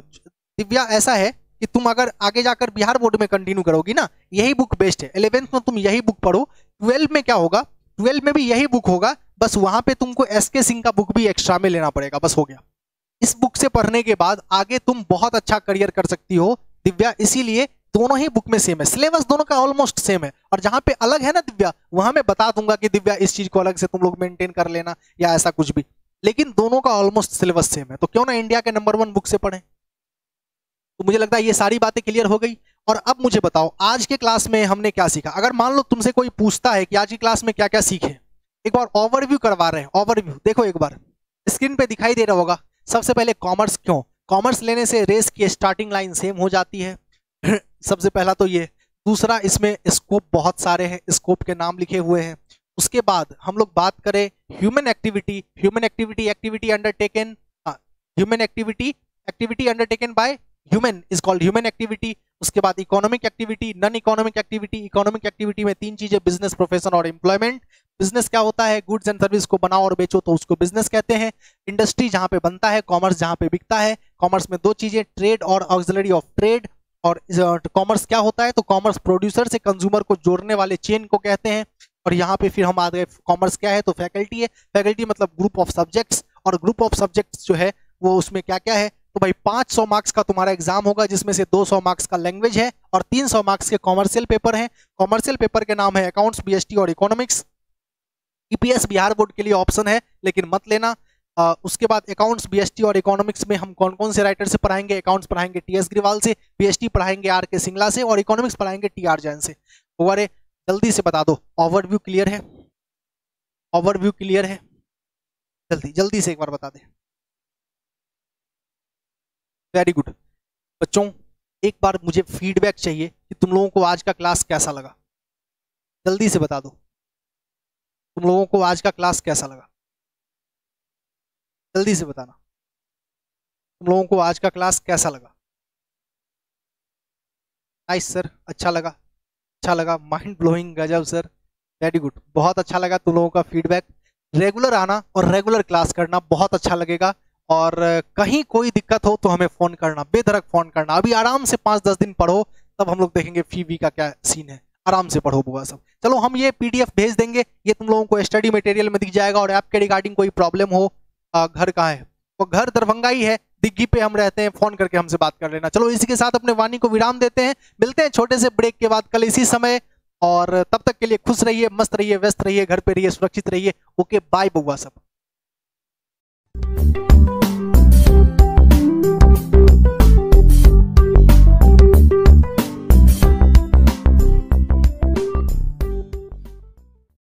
दिव्या, ऐसा है कि तुम अगर आगे जाकर बिहार बोर्ड में कंटिन्यू करोगी ना, यही बुक बेस्ट है। 11th में तुम यही बुक पढ़ो, 12 में क्या होगा, 12 में भी यही बुक होगा, बस वहां पे तुमको एसके सिंह का बुक भी एक्स्ट्रा में लेना पड़ेगा, बस हो गया। इस बुक से पढ़ने के बाद आगे तुम बहुत अच्छा करियर कर सकती हो दिव्या, इसीलिए दोनों ही बुक में सेम है, सिलेबस दोनों का ऑलमोस्ट सेम है। और जहां पे अलग है ना दिव्या, वहां मैं बता दूंगा कि दिव्या इस चीज को अलग से तुम लोग मेंटेन कर लेना या ऐसा कुछ भी, लेकिन दोनों का ऑलमोस्ट सिलेबस सेम है। तो क्यों ना इंडिया के नंबर 1 बुक से पढ़ें। तो मुझे लगता है ये सारी बातें क्लियर हो गई। और अब मुझे बताओ आज के क्लास में हमने क्या सीखा। अगर मान लो तुमसे कोई पूछता है कि आज की क्लास में क्या क्या सीखे, एक बार ओवरव्यू करवा रहे हैं। ओवरव्यू देखो, एक बार स्क्रीन पे दिखाई दे रहा होगा। सबसे पहले कॉमर्स, क्यों कॉमर्स लेने से रेस की स्टार्टिंग लाइन सेम हो जाती है सबसे पहला तो ये। दूसरा, इसमें स्कोप बहुत सारे हैं, स्कोप के नाम लिखे हुए हैं। उसके बाद हम लोग बात करें human activity, activity undertaken, human activity undertaken by human is called human activity. उसके बाद economic activity, non economic activity. Economic activity में 3 चीजें, बिजनेस, प्रोफेशन और एम्प्लॉयमेंट। बिजनेस क्या होता है, गुड्स एंड सर्विस को बनाओ और बेचो तो उसको बिजनेस कहते हैं। इंडस्ट्री जहां पे बनता है, कॉमर्स जहां पे बिकता है। कॉमर्स में 2 चीजें, ट्रेड और ऑक्सिलरी ऑफ ट्रेड। और कॉमर्स क्या होता है, तो कॉमर्स प्रोड्यूसर से कंज्यूमर को जोड़ने वाले चेन को कहते हैं। और यहाँ पे फिर हम आ गए, कॉमर्स क्या है, तो फैकल्टी है। फैकल्टी मतलब ग्रुप ऑफ सब्जेक्ट्स, और ग्रुप ऑफ सब्जेक्ट्स जो है वो उसमें क्या क्या है, तो भाई 500 मार्क्स का तुम्हारा एग्जाम होगा, जिसमें से 200 मार्क्स का लैंग्वेज है और 300 मार्क्स के कॉमर्शियल पेपर हैं। कॉमर्शियल पेपर के नाम है अकाउंट्स, बीएसटी और इकोनॉमिक्स। ईपीएस बिहार बोर्ड के लिए ऑप्शन है लेकिन मत लेना। उसके बाद अकाउंट्स, बीएसटी और इकोनॉमिक्स में हम कौन कौन से राइटर से पढ़ाएंगे, अकाउंट्स पढ़ाएंगे टीएस ग्रिवाल से, बीएसटी पढ़ाएंगे आर के सिंगला से, और इकोनॉमिक्स पढ़ाएंगे टीआर जैन से। अरे जल्दी से बता दो, ओवरव्यू क्लियर है? ओवरव्यू क्लियर है? जल्दी जल्दी से एक बार बता दे। वेरी गुड बच्चों, एक बार मुझे फीडबैक चाहिए कि तुम लोगों को आज का क्लास कैसा लगा। जल्दी से बता दो, तुम लोगों को आज का क्लास कैसा लगा, जल्दी से बताना। तुम लोगों को आज का क्लास कैसा लगा? नाइस सर, अच्छा लगा, अच्छा लगा, माइंड ब्लोइंग, गजब सर, वेरी गुड, बहुत अच्छा लगा तुम लोगों का फीडबैक। रेगुलर आना और रेगुलर क्लास करना, बहुत अच्छा लगेगा। और कहीं कोई दिक्कत हो तो हमें फोन करना, बेधड़क फोन करना। अभी आराम से 5-10 दिन पढ़ो, तब हम लोग देखेंगे फी का क्या सीन है। आराम से पढ़ो बुआ सब। चलो हम ये पीडीएफ भेज देंगे, ये तुम लोगों को स्टडी मटेरियल में दिख जाएगा। और ऐप के रिगार्डिंग कोई प्रॉब्लम हो, घर कहाँ है, वो घर दरभंगा ही है, दिग्गी पे हम रहते हैं, फोन करके हमसे बात कर लेना। चलो इसी के साथ अपने वाणी को विराम देते हैं, मिलते हैं छोटे से ब्रेक के बाद कल इसी समय। और तब तक के लिए खुश रहिए, मस्त रहिए, व्यस्त रहिए, घर पे रहिए, सुरक्षित रहिए। ओके बाय बुआ सब।